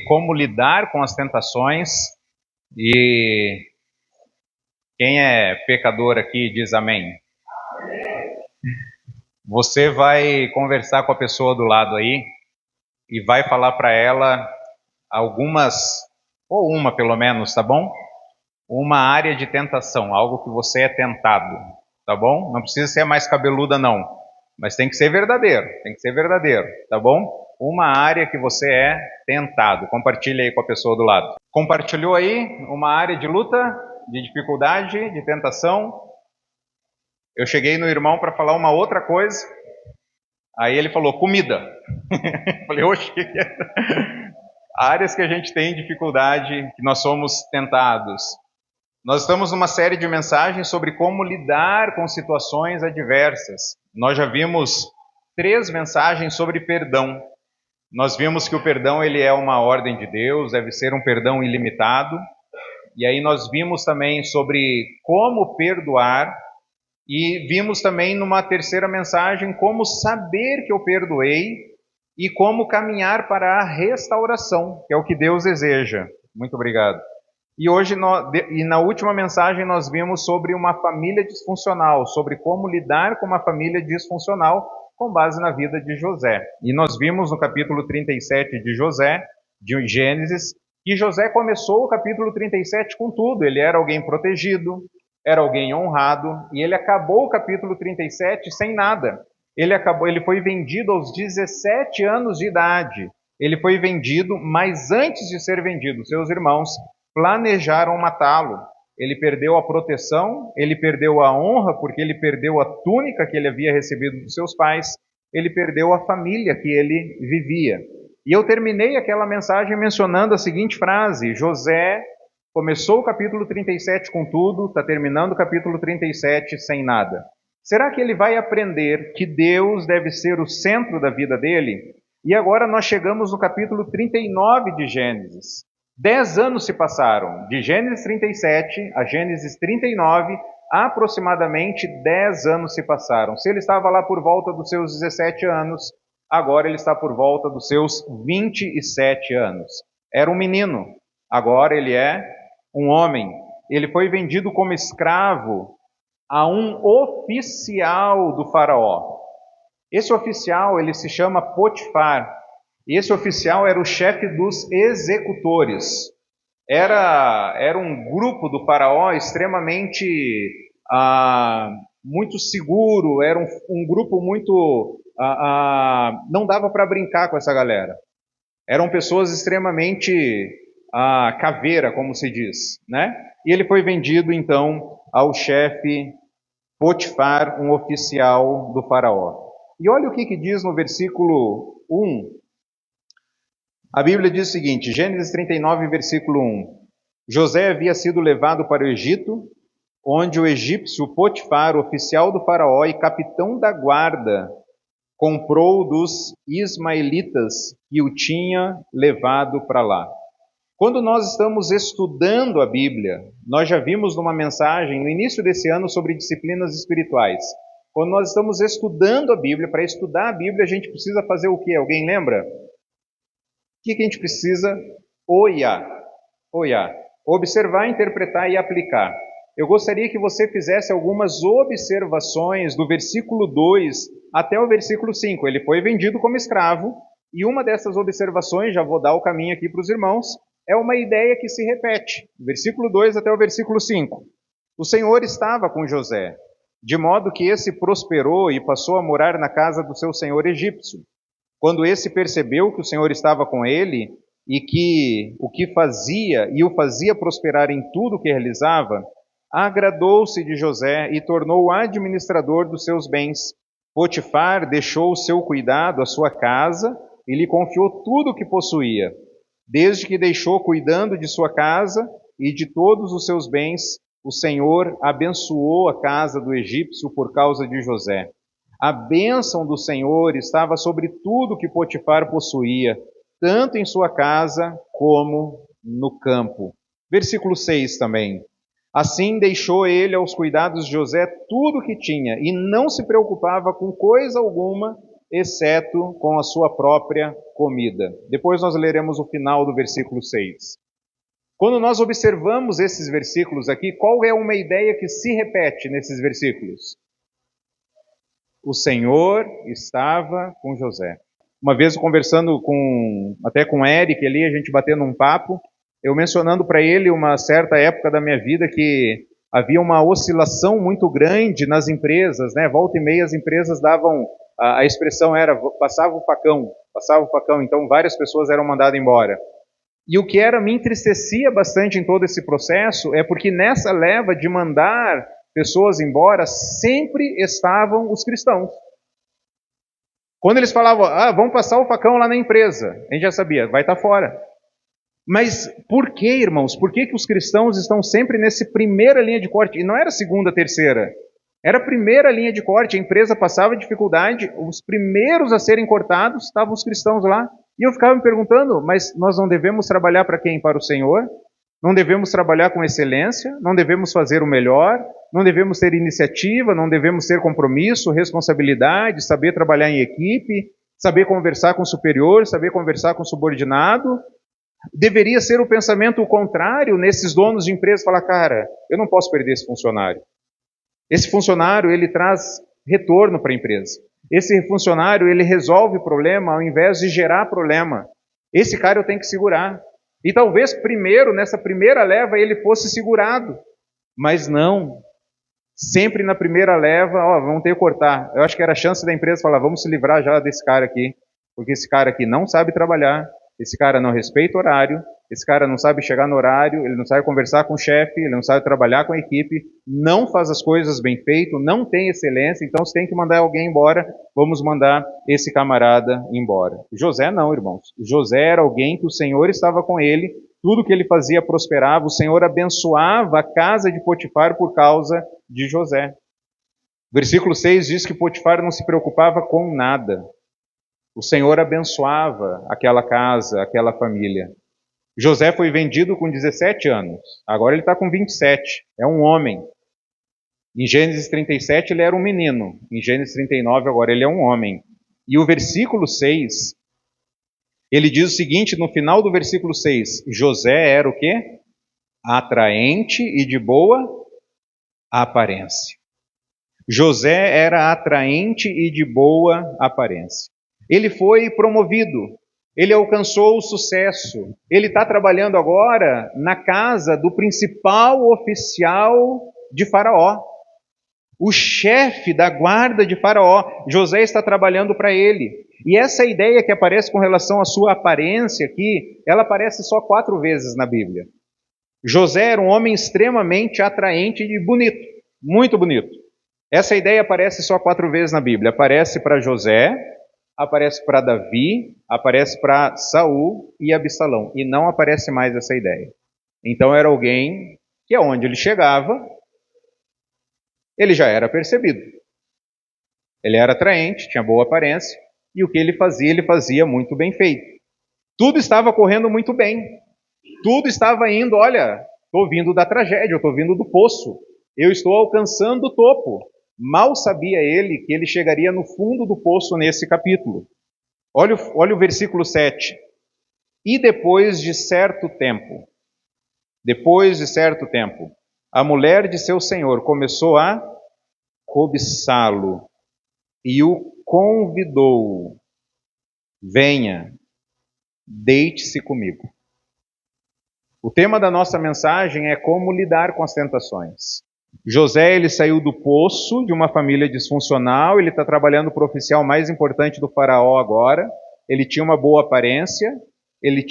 como lidar com as tentações. E quem é pecador aqui diz amém. Você vai conversar com a pessoa do lado aí e vai falar para ela algumas, ou uma pelo menos, tá bom? Uma área de tentação, algo que você é tentado, tá bom? Não precisa ser mais cabeluda não, mas tem que ser verdadeiro, tá bom? Uma área que você é tentado. Compartilha aí com a pessoa do lado. Compartilhou aí uma área de luta, de dificuldade, de tentação. Eu cheguei no irmão para falar uma outra coisa, aí ele falou comida. Falei, oxe, que é? Áreas que a gente tem dificuldade, que nós somos tentados. Nós estamos numa série de mensagens sobre como lidar com situações adversas. Nós já vimos 3 mensagens sobre perdão. Nós vimos que o perdão ele é uma ordem de Deus, deve ser um perdão ilimitado. E aí nós vimos também sobre como perdoar. E vimos também numa terceira mensagem como saber que eu perdoei e como caminhar para a restauração, que é o que Deus deseja. Muito obrigado. E hoje, na última mensagem, nós vimos sobre uma família disfuncional, sobre como lidar com uma família disfuncional com base na vida de José. E nós vimos no capítulo 37 de José, de Gênesis, que José começou o capítulo 37 com tudo. Ele era alguém protegido, era alguém honrado, e ele acabou o capítulo 37 sem nada. Ele foi vendido aos 17 anos de idade. Ele foi vendido, mas antes de ser vendido, seus irmãos planejaram matá-lo. Ele perdeu a proteção, ele perdeu a honra, porque ele perdeu a túnica que ele havia recebido dos seus pais, ele perdeu a família que ele vivia. E eu terminei aquela mensagem mencionando a seguinte frase: José começou o capítulo 37 com tudo, está terminando o capítulo 37 sem nada. Será que ele vai aprender que Deus deve ser o centro da vida dele? E agora nós chegamos no capítulo 39 de Gênesis. 10 anos se passaram, de Gênesis 37 a Gênesis 39, aproximadamente 10 anos se passaram. Se ele estava lá por volta dos seus 17 anos, agora ele está por volta dos seus 27 anos. Era um menino, agora ele é um homem. Ele foi vendido como escravo a um oficial do faraó. Esse oficial, ele se chama Potifar. E esse oficial era o chefe dos executores. Era um grupo do faraó extremamente muito seguro, era um grupo muito... não dava para brincar com essa galera. Eram pessoas extremamente caveira, como se diz, né? E ele foi vendido, então, ao chefe Potifar, um oficial do faraó. E olha o que diz no versículo 1. A Bíblia diz o seguinte, Gênesis 39, versículo 1. José havia sido levado para o Egito, onde o egípcio Potifar, oficial do faraó e capitão da guarda, comprou dos ismaelitas que o tinha levado para lá. Quando nós estamos estudando a Bíblia, nós já vimos numa mensagem no início desse ano sobre disciplinas espirituais. Quando nós estamos estudando a Bíblia, para estudar a Bíblia a gente precisa fazer o quê? Alguém lembra? O que a gente precisa? Olhar. Observar, interpretar e aplicar. Eu gostaria que você fizesse algumas observações do versículo 2 até o versículo 5. Ele foi vendido como escravo, e uma dessas observações, já vou dar o caminho aqui para os irmãos, é uma ideia que se repete. Versículo 2 até o versículo 5. O Senhor estava com José, de modo que esse prosperou e passou a morar na casa do seu senhor egípcio. Quando esse percebeu que o Senhor estava com ele e que o fazia prosperar em tudo o que realizava, agradou-se de José e tornou-o administrador dos seus bens. Potifar deixou o seu cuidado, a sua casa, e lhe confiou tudo o que possuía. Desde que deixou cuidando de sua casa e de todos os seus bens, o Senhor abençoou a casa do egípcio por causa de José. A bênção do Senhor estava sobre tudo que Potifar possuía, tanto em sua casa como no campo. Versículo 6 também. Assim deixou ele aos cuidados de José tudo o que tinha, e não se preocupava com coisa alguma, exceto com a sua própria comida. Depois nós leremos o final do versículo 6. Quando nós observamos esses versículos aqui, qual é uma ideia que se repete nesses versículos? O Senhor estava com José. Uma vez conversando até com o Eric ali, a gente batendo um papo, eu mencionando para ele uma certa época da minha vida que havia uma oscilação muito grande nas empresas, né? Volta e meia as empresas davam, a expressão era, passava o facão, então várias pessoas eram mandadas embora. E o que me entristecia bastante em todo esse processo é porque nessa leva de mandar pessoas embora, sempre estavam os cristãos. Quando eles falavam, vamos passar o facão lá na empresa, a gente já sabia, vai estar fora. Mas por que, irmãos? Por que os cristãos estão sempre nessa primeira linha de corte? E não era segunda, terceira. Era a primeira linha de corte, a empresa passava dificuldade, os primeiros a serem cortados estavam os cristãos lá. E eu ficava me perguntando, mas nós não devemos trabalhar para quem? Para o Senhor? Não devemos trabalhar com excelência? Não devemos fazer o melhor? Não devemos ter iniciativa? Não devemos ter compromisso, responsabilidade, saber trabalhar em equipe, saber conversar com o superior, saber conversar com o subordinado? Deveria ser o pensamento contrário nesses donos de empresas, falar, cara, eu não posso perder esse funcionário. Esse funcionário, ele traz retorno para a empresa. Esse funcionário, ele resolve o problema ao invés de gerar problema. Esse cara eu tenho que segurar. E talvez primeiro, nessa primeira leva, ele fosse segurado. Mas não. Sempre na primeira leva, vamos ter que cortar. Eu acho que era a chance da empresa falar, vamos se livrar já desse cara aqui. Porque esse cara aqui não sabe trabalhar, esse cara não respeita horário, esse cara não sabe chegar no horário, ele não sabe conversar com o chefe, ele não sabe trabalhar com a equipe, não faz as coisas bem feito, não tem excelência, então se tem que mandar alguém embora, vamos mandar esse camarada embora. José não, irmãos. José era alguém que o Senhor estava com ele, tudo que ele fazia prosperava, o Senhor abençoava a casa de Potifar por causa de José. Versículo 6 diz que Potifar não se preocupava com nada. O Senhor abençoava aquela casa, aquela família. José foi vendido com 17 anos. Agora ele está com 27. É um homem. Em Gênesis 37 ele era um menino. Em Gênesis 39 agora ele é um homem. E o versículo 6, ele diz o seguinte, no final do versículo 6, José era o quê? Atraente e de boa aparência. José era atraente e de boa aparência. Ele foi promovido. Ele alcançou o sucesso. Ele está trabalhando agora na casa do principal oficial de Faraó. O chefe da guarda de Faraó. José está trabalhando para ele. E essa ideia que aparece com relação à sua aparência aqui, ela aparece só 4 vezes na Bíblia. José era um homem extremamente atraente e bonito. Muito bonito. Essa ideia aparece só 4 vezes na Bíblia. Aparece para José, aparece para Davi, aparece para Saul e Absalão. E não aparece mais essa ideia. Então era alguém que aonde ele chegava, ele já era percebido. Ele era atraente, tinha boa aparência, e o que ele fazia muito bem feito. Tudo estava correndo muito bem. Tudo estava indo, olha, estou vindo da tragédia, eu estou vindo do poço. Eu estou alcançando o topo. Mal sabia ele que ele chegaria no fundo do poço nesse capítulo. Olha o versículo 7. E depois de certo tempo, a mulher de seu senhor começou a cobiçá-lo e o convidou. Venha, deite-se comigo. O tema da nossa mensagem é como lidar com as tentações. José, ele saiu do poço de uma família disfuncional, ele está trabalhando para o oficial mais importante do faraó agora, ele tinha uma boa aparência, ele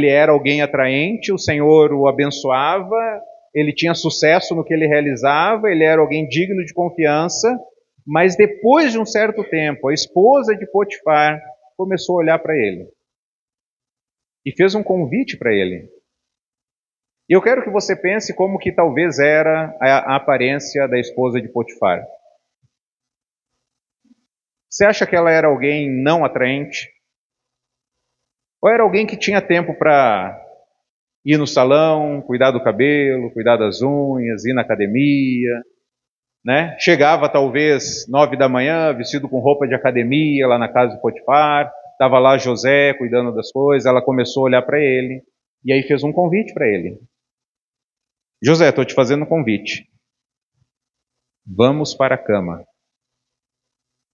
era alguém atraente, o Senhor o abençoava, ele tinha sucesso no que ele realizava, ele era alguém digno de confiança, mas depois de um certo tempo, a esposa de Potifar começou a olhar para ele e fez um convite para ele. E eu quero que você pense como que talvez era a aparência da esposa de Potifar. Você acha que ela era alguém não atraente? Ou era alguém que tinha tempo para ir no salão, cuidar do cabelo, cuidar das unhas, ir na academia, né? Chegava talvez 9 da manhã, vestido com roupa de academia, lá na casa de Potifar. Estava lá José cuidando das coisas. Ela começou a olhar para ele e aí fez um convite para ele. José, estou te fazendo um convite. Vamos para a cama.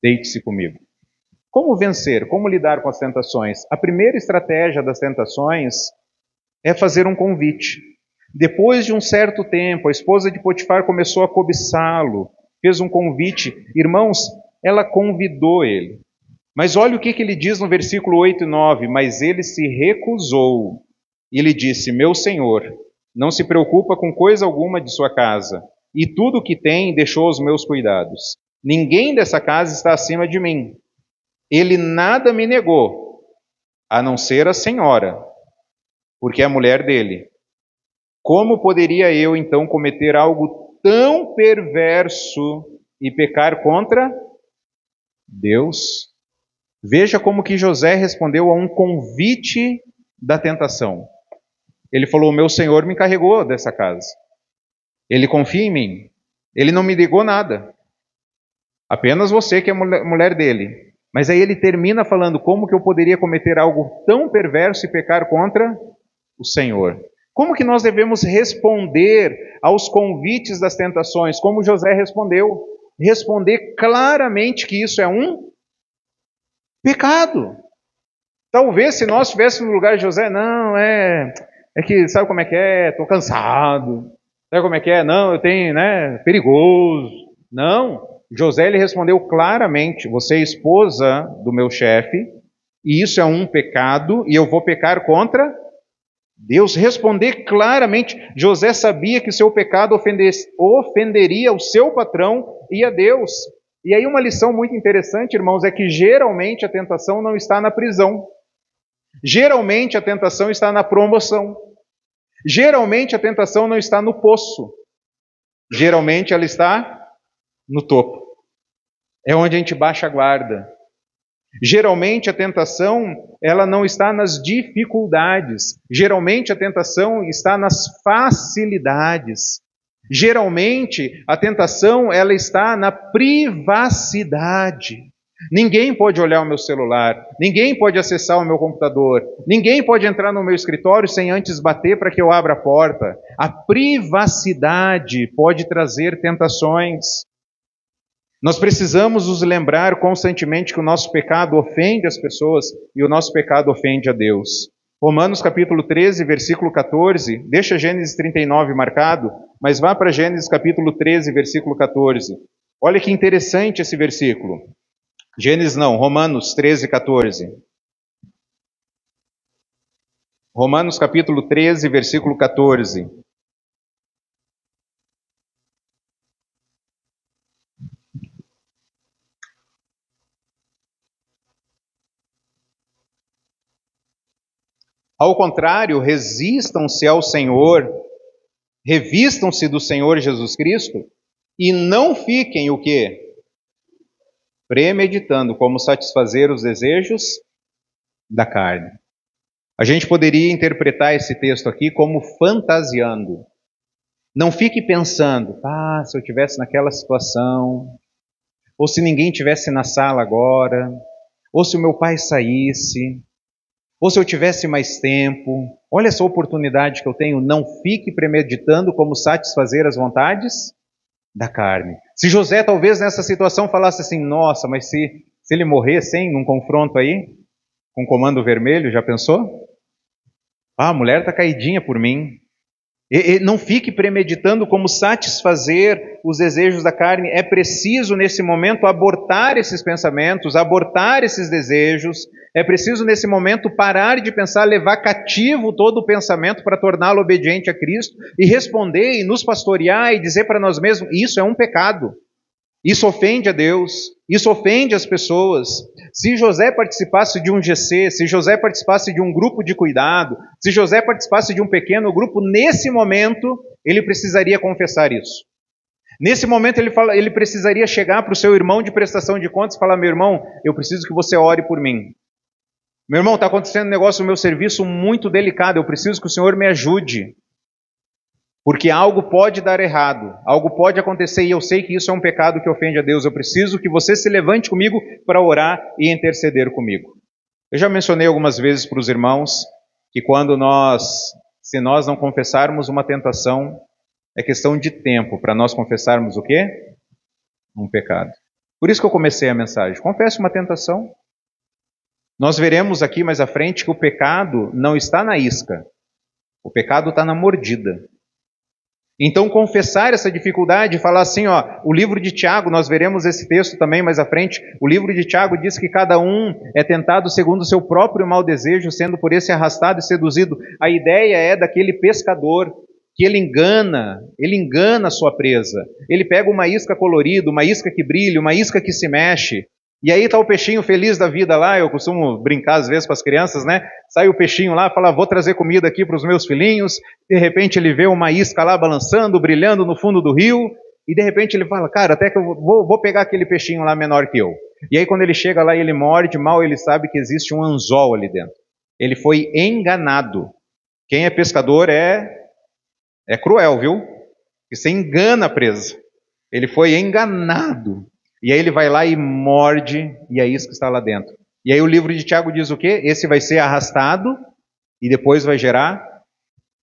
Deite-se comigo. Como vencer? Como lidar com as tentações? A primeira estratégia das tentações é fazer um convite. Depois de um certo tempo, a esposa de Potifar começou a cobiçá-lo, fez um convite. Irmãos, ela convidou ele. Mas olha o que ele diz no versículo 8 e 9. Mas ele se recusou. E lhe disse, meu senhor, não se preocupa com coisa alguma de sua casa, e tudo o que tem deixou aos meus cuidados. Ninguém dessa casa está acima de mim. Ele nada me negou, a não ser a senhora, porque é a mulher dele. Como poderia eu, então, cometer algo tão perverso e pecar contra Deus? Veja como que José respondeu a um convite da tentação. Ele falou, meu senhor me encarregou dessa casa. Ele confia em mim. Ele não me negou nada. Apenas você que é mulher dele. Mas aí ele termina falando, como que eu poderia cometer algo tão perverso e pecar contra o Senhor? Como que nós devemos responder aos convites das tentações? Como José respondeu? Responder claramente que isso é um pecado. Talvez se nós estivéssemos no lugar de José, não, é que sabe como é que é? Estou cansado. Sabe como é que é? Não, eu tenho, né? Perigoso. Não. José ele respondeu claramente, você é esposa do meu chefe, e isso é um pecado, e eu vou pecar contra Deus. Responder claramente. José sabia que o seu pecado ofenderia o seu patrão e a Deus. E aí uma lição muito interessante, irmãos, é que geralmente a tentação não está na prisão. Geralmente a tentação está na promoção. Geralmente a tentação não está no poço. Geralmente ela está no topo. É onde a gente baixa a guarda. Geralmente a tentação, ela não está nas dificuldades. Geralmente a tentação está nas facilidades. Geralmente a tentação, ela está na privacidade. Ninguém pode olhar o meu celular, ninguém pode acessar o meu computador, ninguém pode entrar no meu escritório sem antes bater para que eu abra a porta. A privacidade pode trazer tentações. Nós precisamos nos lembrar constantemente que o nosso pecado ofende as pessoas e o nosso pecado ofende a Deus. Romanos capítulo 13, versículo 14, deixa Gênesis 39 marcado, mas vá para Gênesis capítulo 13, versículo 14. Olha que interessante esse versículo. Romanos 13, 14. Romanos capítulo 13, versículo 14. Ao contrário, resistam-se ao Senhor, revistam-se do Senhor Jesus Cristo e não fiquem o quê? Premeditando como satisfazer os desejos da carne. A gente poderia interpretar esse texto aqui como fantasiando. Não fique pensando, se eu estivesse naquela situação, ou se ninguém estivesse na sala agora, ou se o meu pai saísse, ou se eu tivesse mais tempo, olha essa oportunidade que eu tenho. Não fique premeditando como satisfazer as vontades da carne. Se José talvez nessa situação falasse assim, nossa, mas se ele morresse, hein, num confronto aí, com o comando vermelho, já pensou? A mulher está caidinha por mim. Não fique premeditando como satisfazer os desejos da carne. É preciso nesse momento abortar esses pensamentos, abortar esses desejos. É preciso nesse momento parar de pensar, levar cativo todo o pensamento para torná-lo obediente a Cristo e responder e nos pastorear e dizer para nós mesmos, isso é um pecado. Isso ofende a Deus, isso ofende as pessoas. Se José participasse de um GC, se José participasse de um grupo de cuidado, se José participasse de um pequeno grupo, nesse momento ele precisaria confessar isso. Nesse momento ele precisaria chegar para o seu irmão de prestação de contas e falar, meu irmão, eu preciso que você ore por mim. Meu irmão, está acontecendo um negócio no meu serviço muito delicado, eu preciso que o Senhor me ajude. Porque algo pode dar errado, algo pode acontecer e eu sei que isso é um pecado que ofende a Deus. Eu preciso que você se levante comigo para orar e interceder comigo. Eu já mencionei algumas vezes para os irmãos que se nós não confessarmos uma tentação, é questão de tempo para nós confessarmos o quê? Um pecado. Por isso que eu comecei a mensagem. Confesse uma tentação. Nós veremos aqui mais à frente que o pecado não está na isca. O pecado está na mordida. Então, confessar essa dificuldade, falar assim, o livro de Tiago, nós veremos esse texto também mais à frente, o livro de Tiago diz que cada um é tentado segundo o seu próprio mau desejo, sendo por esse arrastado e seduzido. A ideia é daquele pescador que ele engana a sua presa. Ele pega uma isca colorida, uma isca que brilha, uma isca que se mexe, e aí está o peixinho feliz da vida lá. Eu costumo brincar às vezes com as crianças, né? Sai o peixinho lá, fala, vou trazer comida aqui para os meus filhinhos. De repente ele vê uma isca lá balançando, brilhando no fundo do rio. E de repente ele fala, cara, até que eu vou pegar aquele peixinho lá menor que eu. E aí quando ele chega lá e ele morde, mal ele sabe que existe um anzol ali dentro. Ele foi enganado. Quem é pescador é cruel, viu? Porque você engana a presa. Ele foi enganado. E aí ele vai lá e morde, e é isso que está lá dentro. E aí o livro de Tiago diz o quê? Esse vai ser arrastado, e depois vai gerar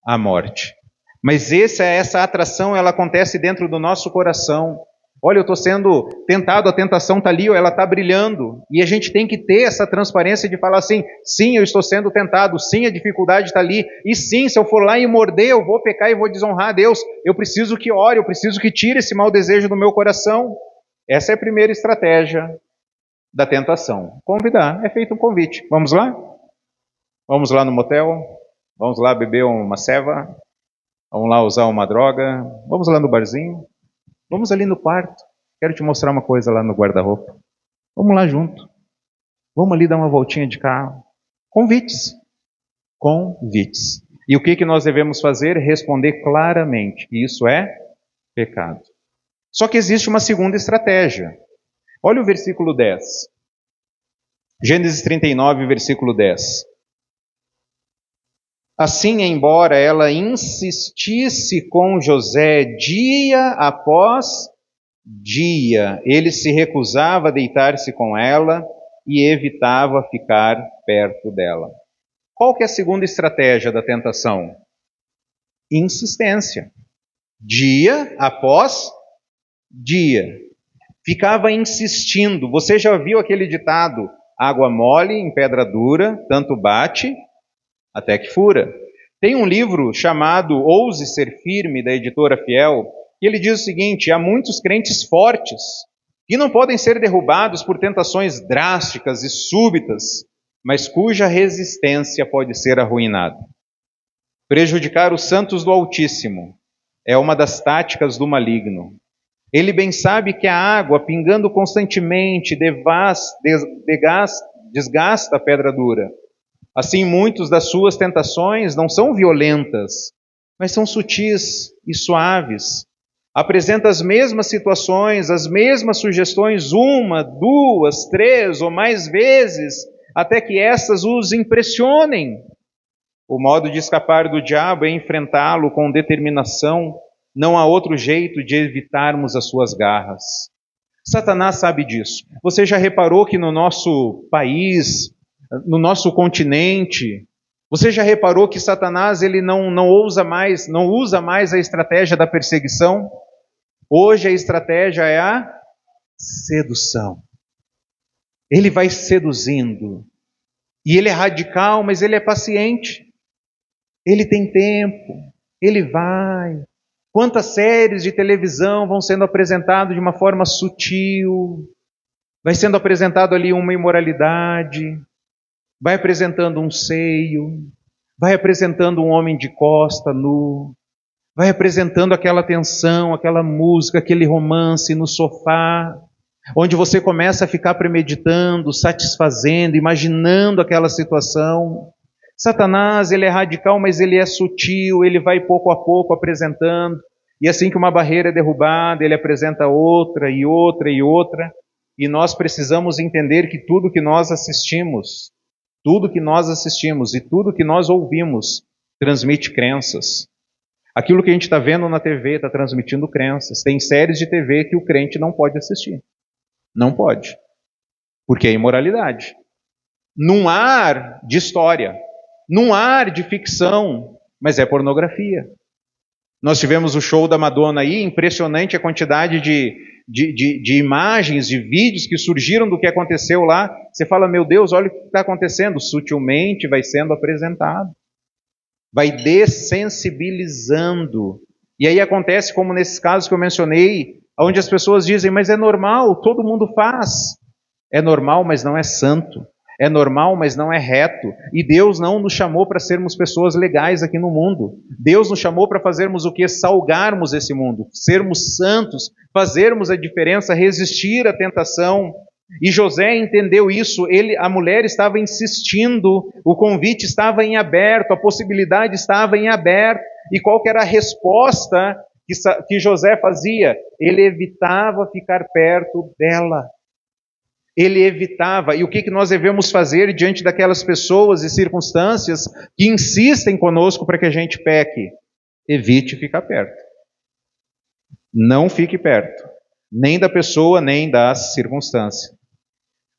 a morte. Mas essa atração, ela acontece dentro do nosso coração. Olha, eu estou sendo tentado, a tentação está ali, ela está brilhando. E a gente tem que ter essa transparência de falar assim, sim, eu estou sendo tentado, sim, a dificuldade está ali. E sim, se eu for lá e morder, eu vou pecar e vou desonrar a Deus. Eu preciso que ore, eu preciso que tire esse mau desejo do meu coração. Essa é a primeira estratégia da tentação. Convidar, é feito um convite. Vamos lá? Vamos lá no motel? Vamos lá beber uma ceva? Vamos lá usar uma droga? Vamos lá no barzinho? Vamos ali no quarto? Quero te mostrar uma coisa lá no guarda-roupa. Vamos lá junto. Vamos ali dar uma voltinha de carro. Convites. Convites. E o que nós devemos fazer? Responder claramente que isso é pecado. Só que existe uma segunda estratégia. Olha o versículo 10. Gênesis 39, versículo 10. Assim, embora ela insistisse com José dia após dia, ele se recusava a deitar-se com ela e evitava ficar perto dela. Qual que é a segunda estratégia da tentação? Insistência. Dia após dia. Ficava insistindo. Você já viu aquele ditado? Água mole em pedra dura, tanto bate até que fura. Tem um livro chamado Ouse Ser Firme, da editora Fiel, e ele diz o seguinte: há muitos crentes fortes que não podem ser derrubados por tentações drásticas e súbitas, mas cuja resistência pode ser arruinada. Prejudicar os santos do Altíssimo é uma das táticas do maligno. Ele bem sabe que a água, pingando constantemente, desgasta a pedra dura. Assim, muitas das suas tentações não são violentas, mas são sutis e suaves. Apresenta as mesmas situações, as mesmas sugestões, uma, duas, três ou mais vezes, até que essas os impressionem. O modo de escapar do diabo é enfrentá-lo com determinação. Não há outro jeito de evitarmos as suas garras. Satanás sabe disso. Você já reparou que no nosso país, no nosso continente, você já reparou que Satanás ele não usa mais a estratégia da perseguição? Hoje a estratégia é a sedução. Ele vai seduzindo. E ele é radical, mas ele é paciente. Ele tem tempo. Ele vai. Quantas séries de televisão vão sendo apresentadas de uma forma sutil? Vai sendo apresentado ali uma imoralidade, vai apresentando um seio, vai apresentando um homem de costa nu, vai apresentando aquela tensão, aquela música, aquele romance no sofá, onde você começa a ficar premeditando, satisfazendo, imaginando aquela situação. Satanás, ele é radical, mas ele é sutil, ele vai pouco a pouco apresentando, e assim que uma barreira é derrubada, ele apresenta outra e outra e outra, e nós precisamos entender que tudo que nós assistimos e tudo que nós ouvimos transmite crenças. Aquilo que a gente está vendo na TV está transmitindo crenças. Tem séries de TV que o crente não pode assistir. Não pode. Porque é imoralidade. Num ar de história, num ar de ficção, mas é pornografia. Nós tivemos o show da Madonna aí, impressionante a quantidade de imagens, de vídeos que surgiram do que aconteceu lá. Você fala, meu Deus, olha o que está acontecendo. Sutilmente vai sendo apresentado. Vai dessensibilizando. E aí acontece como nesses casos que eu mencionei, onde as pessoas dizem, mas é normal, todo mundo faz. É normal, mas não é santo. É normal, mas não é reto. E Deus não nos chamou para sermos pessoas legais aqui no mundo. Deus nos chamou para fazermos o quê? Salgarmos esse mundo, sermos santos, fazermos a diferença, resistir à tentação. E José entendeu isso, a mulher estava insistindo, o convite estava em aberto, a possibilidade estava em aberto. E qual que era a resposta que José fazia? Ele evitava ficar perto dela. Ele evitava. E o que nós devemos fazer diante daquelas pessoas e circunstâncias que insistem conosco para que a gente peque? Evite ficar perto. Não fique perto, nem da pessoa, nem das circunstâncias.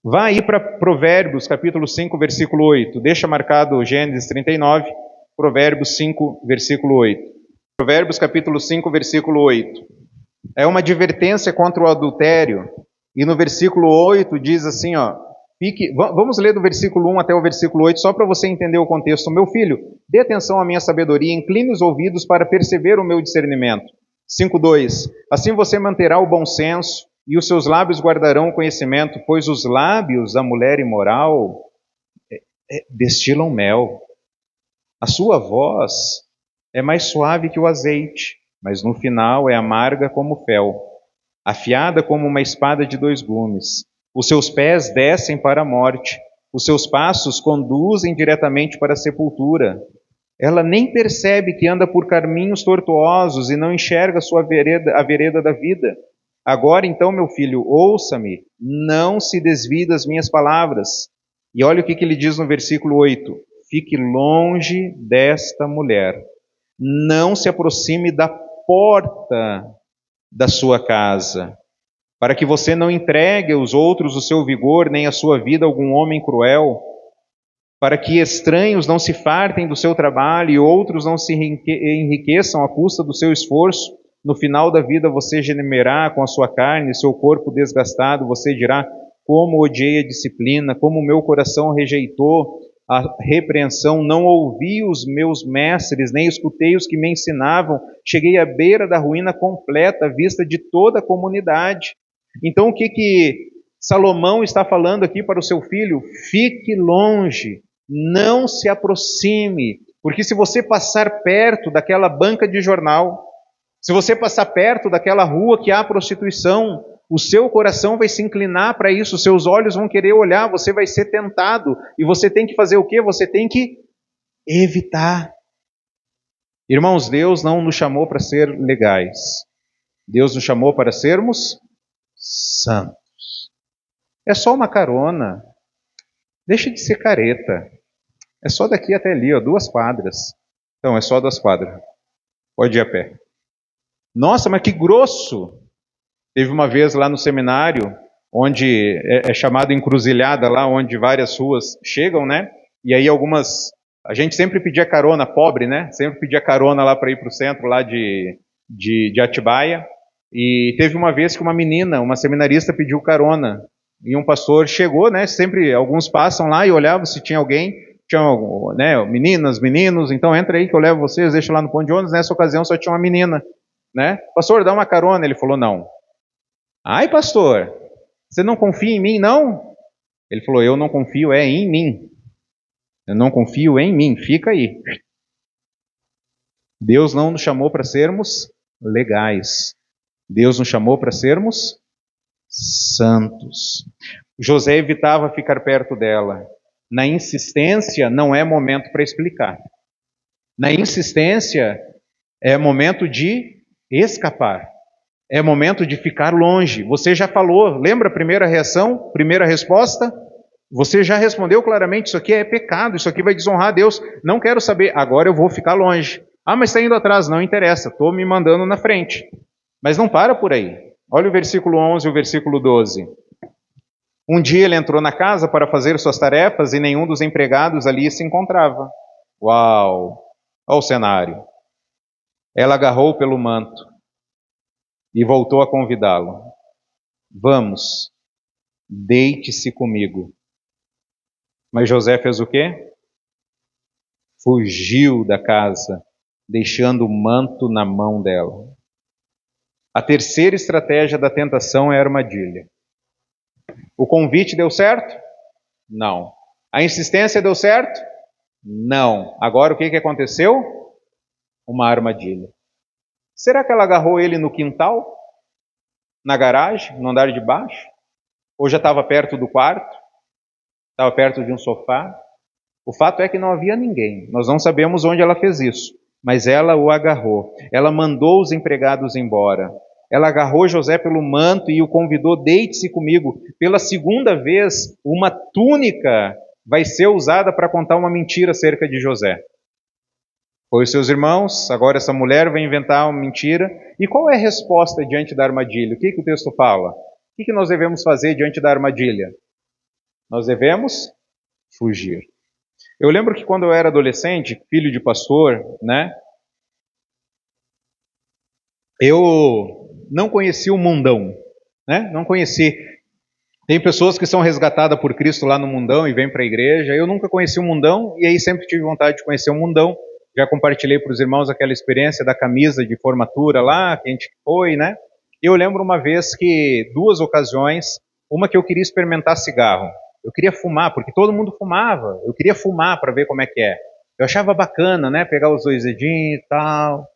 Vá aí para Provérbios, capítulo 5, versículo 8. Deixa marcado Gênesis 39, Provérbios 5, versículo 8. Provérbios, capítulo 5, versículo 8. É uma advertência contra o adultério. E no versículo 8 diz assim, ó, vamos ler do versículo 1 até o versículo 8, só para você entender o contexto. Meu filho, dê atenção à minha sabedoria, incline os ouvidos para perceber o meu discernimento. 5:2. Assim você manterá o bom senso, e os seus lábios guardarão o conhecimento, pois os lábios da mulher imoral destilam mel. A sua voz é mais suave que o azeite, mas no final é amarga como fel, afiada como uma espada de 2 gumes. Os seus pés descem para a morte, os seus passos conduzem diretamente para a sepultura. Ela nem percebe que anda por caminhos tortuosos e não enxerga a vereda da vida. Agora então, meu filho, ouça-me, não se desvie das minhas palavras. E olha o que ele diz no versículo 8. Fique longe desta mulher. Não se aproxime da porta da sua casa, para que você não entregue aos outros o seu vigor, nem a sua vida a algum homem cruel, para que estranhos não se fartem do seu trabalho e outros não se enriqueçam à custa do seu esforço. No final da vida você gemerá com a sua carne, seu corpo desgastado, você dirá, como odiei a disciplina, como o meu coração rejeitou a repreensão, não ouvi os meus mestres, nem escutei os que me ensinavam, cheguei à beira da ruína completa, à vista de toda a comunidade. Então o que Salomão está falando aqui para o seu filho? Fique longe, não se aproxime, porque se você passar perto daquela banca de jornal, se você passar perto daquela rua que há prostituição, o seu coração vai se inclinar para isso, os seus olhos vão querer olhar, você vai ser tentado. E você tem que fazer o quê? Você tem que evitar. Irmãos, Deus não nos chamou para ser legais. Deus nos chamou para sermos santos. É só uma carona. Deixa de ser careta. É só daqui até ali, ó, 2 quadras. Então, é só 2 quadras. Pode ir a pé. Nossa, mas que grosso! Teve uma vez lá no seminário, onde é chamado encruzilhada, lá onde várias ruas chegam, né? E aí a gente sempre pedia carona, pobre, né? Sempre pedia carona lá para ir para o centro lá de Atibaia. E teve uma vez que uma seminarista pediu carona. E um pastor chegou, né? Sempre alguns passam lá e olhavam se tinha alguém. Tinha, né? Meninas, meninos, então entra aí que eu levo vocês, deixo lá no ponto de ônibus. Nessa ocasião só tinha uma menina, né? Pastor, dá uma carona. Ele falou, não. Ai, pastor, você não confia em mim, não? Ele falou, eu não confio em mim. Eu não confio em mim, fica aí. Deus não nos chamou para sermos legais. Deus nos chamou para sermos santos. José evitava ficar perto dela. Na insistência, não é momento para explicar. Na insistência, é momento de escapar. É momento de ficar longe. Você já falou, lembra a primeira reação, primeira resposta? Você já respondeu claramente, isso aqui é pecado, isso aqui vai desonrar a Deus. Não quero saber, agora eu vou ficar longe. Ah, mas está indo atrás. Não interessa, estou me mandando na frente. Mas não para por aí. Olha o versículo 11 e o versículo 12. Um dia ele entrou na casa para fazer suas tarefas e nenhum dos empregados ali se encontrava. Uau! Olha o cenário. Ela agarrou pelo manto e voltou a convidá-lo. Vamos, deite-se comigo. Mas José fez o quê? Fugiu da casa, deixando o manto na mão dela. A terceira estratégia da tentação é a armadilha. O convite deu certo? Não. A insistência deu certo? Não. Agora o que aconteceu? Uma armadilha. Será que ela agarrou ele no quintal? Na garagem? No andar de baixo? Ou já estava perto do quarto? Estava perto de um sofá? O fato é que não havia ninguém. Nós não sabemos onde ela fez isso. Mas ela o agarrou. Ela mandou os empregados embora. Ela agarrou José pelo manto e o convidou, deite-se comigo. Pela segunda vez, uma túnica vai ser usada para contar uma mentira acerca de José. Foi os seus irmãos, agora essa mulher vai inventar uma mentira. E qual é a resposta diante da armadilha? O que o texto fala? O que nós devemos fazer diante da armadilha? Nós devemos fugir. Eu lembro que quando eu era adolescente, filho de pastor, né? Eu não conheci o mundão, né? Não conheci. Tem pessoas que são resgatadas por Cristo lá no mundão e vêm para a igreja. Eu nunca conheci o mundão e aí sempre tive vontade de conhecer o mundão. Já compartilhei para os irmãos aquela experiência da camisa de formatura lá, que a gente foi, né? Eu lembro uma vez que, 2 ocasiões, uma que eu queria experimentar cigarro. Eu queria fumar, porque todo mundo fumava. Eu queria fumar para ver como é que é. Eu achava bacana, né? Pegar os 2 dedinhos e tal,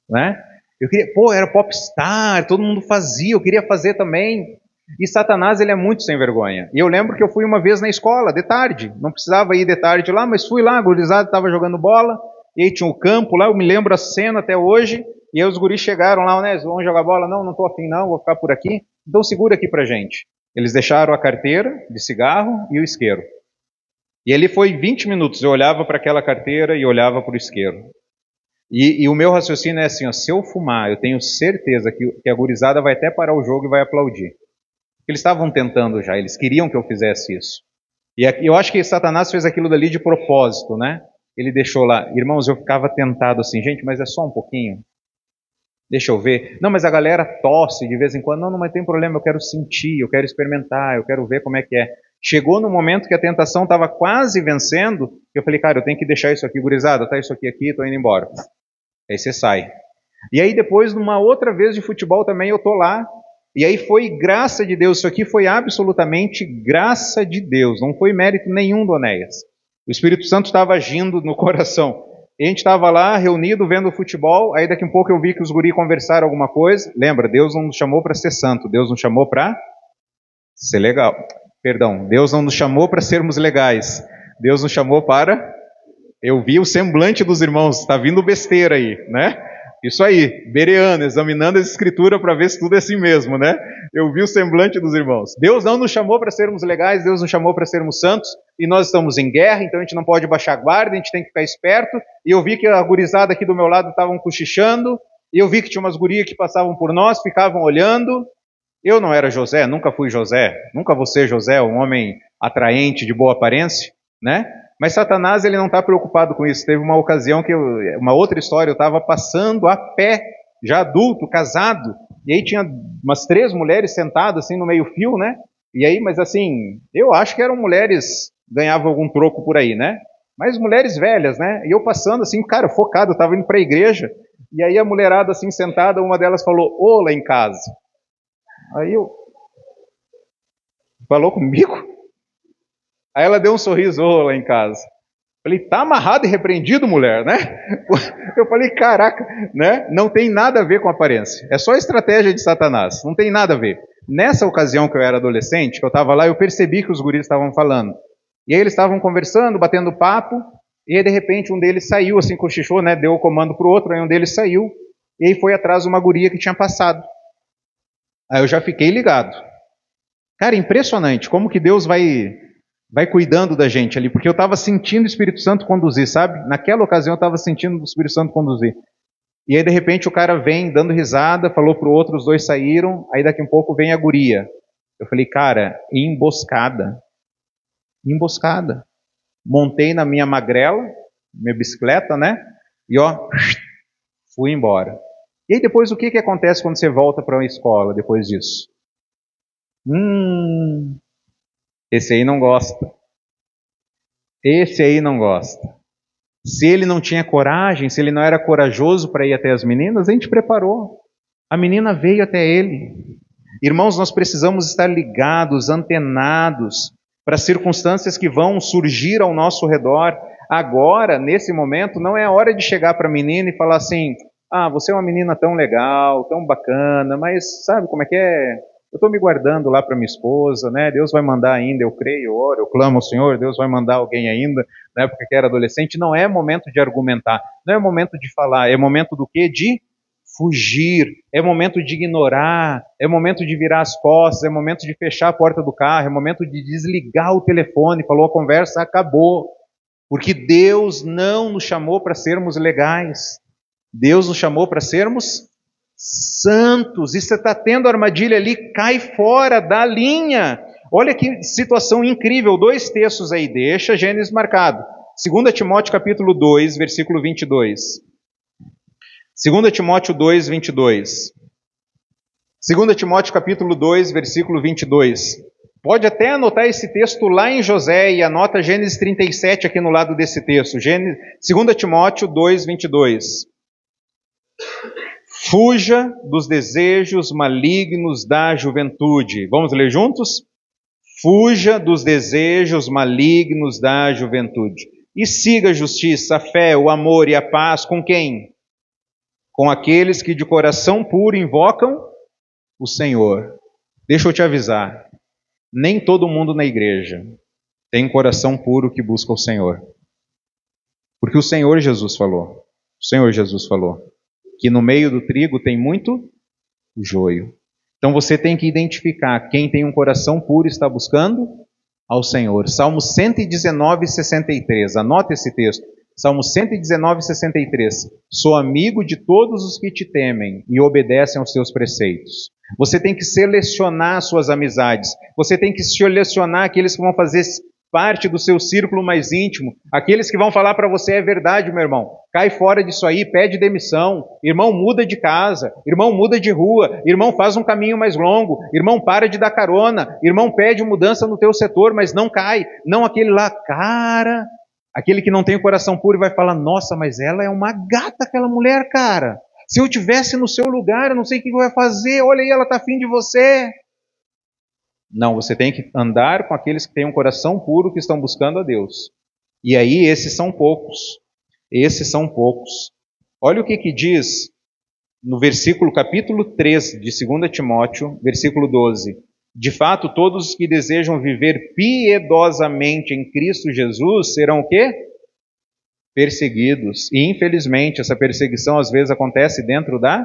né? Eu queria, era popstar, todo mundo fazia, eu queria fazer também. E Satanás, ele é muito sem vergonha. E eu lembro que eu fui uma vez na escola, de tarde. Não precisava ir de tarde lá, mas fui lá, a gurizada estava jogando bola. E aí tinha o campo lá, eu me lembro a cena até hoje. E aí os guris chegaram lá, né? Vamos jogar bola? Não estou afim não, vou ficar por aqui. Então segura aqui pra gente. Eles deixaram a carteira de cigarro e o isqueiro. E ali foi 20 minutos, eu olhava para aquela carteira e olhava para o isqueiro. E o meu raciocínio é assim, ó, se eu fumar, eu tenho certeza que a gurizada vai até parar o jogo e vai aplaudir. Eles estavam tentando já, eles queriam que eu fizesse isso. E eu acho que Satanás fez aquilo dali de propósito, né? Ele deixou lá. Irmãos, eu ficava tentado assim, gente, mas é só um pouquinho. Deixa eu ver. Não, mas a galera tosse de vez em quando. Não, mas tem problema, eu quero sentir, eu quero experimentar, eu quero ver como é que é. Chegou no momento que a tentação estava quase vencendo, eu falei, cara, eu tenho que deixar isso aqui, gurizada, tá isso aqui, tô indo embora. Aí você sai. E aí depois, numa outra vez de futebol também, eu tô lá. E aí foi graça de Deus. Isso aqui foi absolutamente graça de Deus. Não foi mérito nenhum do Onéias. O Espírito Santo estava agindo no coração. E a gente estava lá, reunido, vendo futebol. Aí daqui a pouco eu vi que os guri conversaram alguma coisa. Lembra, Deus não nos chamou para ser santo. Deus nos chamou para ser legal. Perdão, Deus não nos chamou para sermos legais. Deus nos chamou para... Eu vi o semblante dos irmãos. Está vindo besteira aí, né? Isso aí, bereano, examinando as escrituras para ver se tudo é assim mesmo, né? Eu vi o semblante dos irmãos. Deus não nos chamou para sermos legais, Deus nos chamou para sermos santos, e nós estamos em guerra, então a gente não pode baixar a guarda, a gente tem que ficar esperto. E eu vi que a gurizada aqui do meu lado estavam cochichando, e eu vi que tinha umas gurias que passavam por nós, ficavam olhando. Eu não era José, nunca fui José, nunca vou ser José, um homem atraente, de boa aparência, né? Mas Satanás, ele não está preocupado com isso. Teve uma ocasião que, uma outra história, eu estava passando a pé, já adulto, casado, e aí tinha umas 3 mulheres sentadas assim no meio fio, né? E aí, mas assim, eu acho que eram mulheres, ganhavam algum troco por aí, né? Mas mulheres velhas, né? E eu passando assim, cara, focado, eu estava indo para a igreja, e aí a mulherada assim sentada, uma delas falou, ô, lá em casa. Aí eu, falou comigo? Aí ela deu um sorriso, lá em casa. Falei, tá amarrado e repreendido, mulher, né? Eu falei, caraca, né? Não tem nada a ver com aparência. É só estratégia de Satanás, não tem nada a ver. Nessa ocasião que eu era adolescente, que eu estava lá, eu percebi que os guris estavam falando. E aí eles estavam conversando, batendo papo, e aí de repente um deles saiu, assim, cochichou, né? Deu o comando pro outro, aí um deles saiu, e aí foi atrás de uma guria que tinha passado. Aí eu já fiquei ligado. Cara, impressionante, como que Deus vai vai cuidando da gente ali, porque eu estava sentindo o Espírito Santo conduzir, sabe? Naquela ocasião eu estava sentindo o Espírito Santo conduzir. E aí de repente o cara vem dando risada, falou pro outro, os dois saíram, aí daqui a pouco vem a guria. Eu falei, cara, emboscada. Emboscada. Montei na minha magrela, minha bicicleta, né? E ó, fui embora. E aí depois o que acontece quando você volta para a escola depois disso? Esse aí não gosta. Esse aí não gosta. Se ele não tinha coragem, se ele não era corajoso para ir até as meninas, a gente preparou. A menina veio até ele. Irmãos, nós precisamos estar ligados, antenados para as circunstâncias que vão surgir ao nosso redor. Agora, nesse momento, não é a hora de chegar para a menina e falar assim, você é uma menina tão legal, tão bacana, mas sabe como é que é? Eu estou me guardando lá para minha esposa, né? Deus vai mandar ainda, eu creio, eu oro, eu clamo ao Senhor, Deus vai mandar alguém ainda, na época que era adolescente. Não é momento de argumentar, não é momento de falar, é momento do quê? De fugir, é momento de ignorar, é momento de virar as costas, é momento de fechar a porta do carro, é momento de desligar o telefone, falou, a conversa acabou, porque Deus não nos chamou para sermos legais, Deus nos chamou para sermos santos. E você está tendo armadilha ali, cai fora da linha. Olha que situação incrível, 2 textos aí, deixa Gênesis marcado, 2 Timóteo capítulo 2, versículo 22. 2 Timóteo 2, 22. 2 Timóteo capítulo 2, versículo 22. Pode até anotar esse texto lá em José e anota Gênesis 37 aqui no lado desse texto. 2 Timóteo 2, 22. Fuja dos desejos malignos da juventude. Vamos ler juntos? Fuja dos desejos malignos da juventude. E siga a justiça, a fé, o amor e a paz com quem? Com aqueles que de coração puro invocam o Senhor. Deixa eu te avisar, nem todo mundo na igreja tem coração puro que busca o Senhor. Porque o Senhor Jesus falou que no meio do trigo tem muito joio. Então você tem que identificar quem tem um coração puro e está buscando ao Senhor. Salmo 119, 63, anota esse texto. Salmo 119, 63. Sou amigo de todos os que te temem e obedecem aos teus preceitos. Você tem que selecionar suas amizades. Você tem que selecionar aqueles que vão fazer parte do seu círculo mais íntimo. Aqueles que vão falar para você, é verdade, meu irmão. Cai fora disso aí, pede demissão. Irmão, muda de casa. Irmão, muda de rua. Irmão, faz um caminho mais longo. Irmão, para de dar carona. Irmão, pede mudança no teu setor, mas não cai. Não aquele lá, cara... Aquele que não tem o coração puro e vai falar, nossa, mas ela é uma gata, aquela mulher, cara. Se eu tivesse no seu lugar, eu não sei o que eu ia fazer. Olha aí, ela está afim de você. Não, você tem que andar com aqueles que têm um coração puro, que estão buscando a Deus. E aí, esses são poucos. Esses são poucos. Olha o que diz no versículo, capítulo 3 de 2 Timóteo, versículo 12. De fato, todos os que desejam viver piedosamente em Cristo Jesus serão o quê? Perseguidos. E infelizmente essa perseguição às vezes acontece dentro da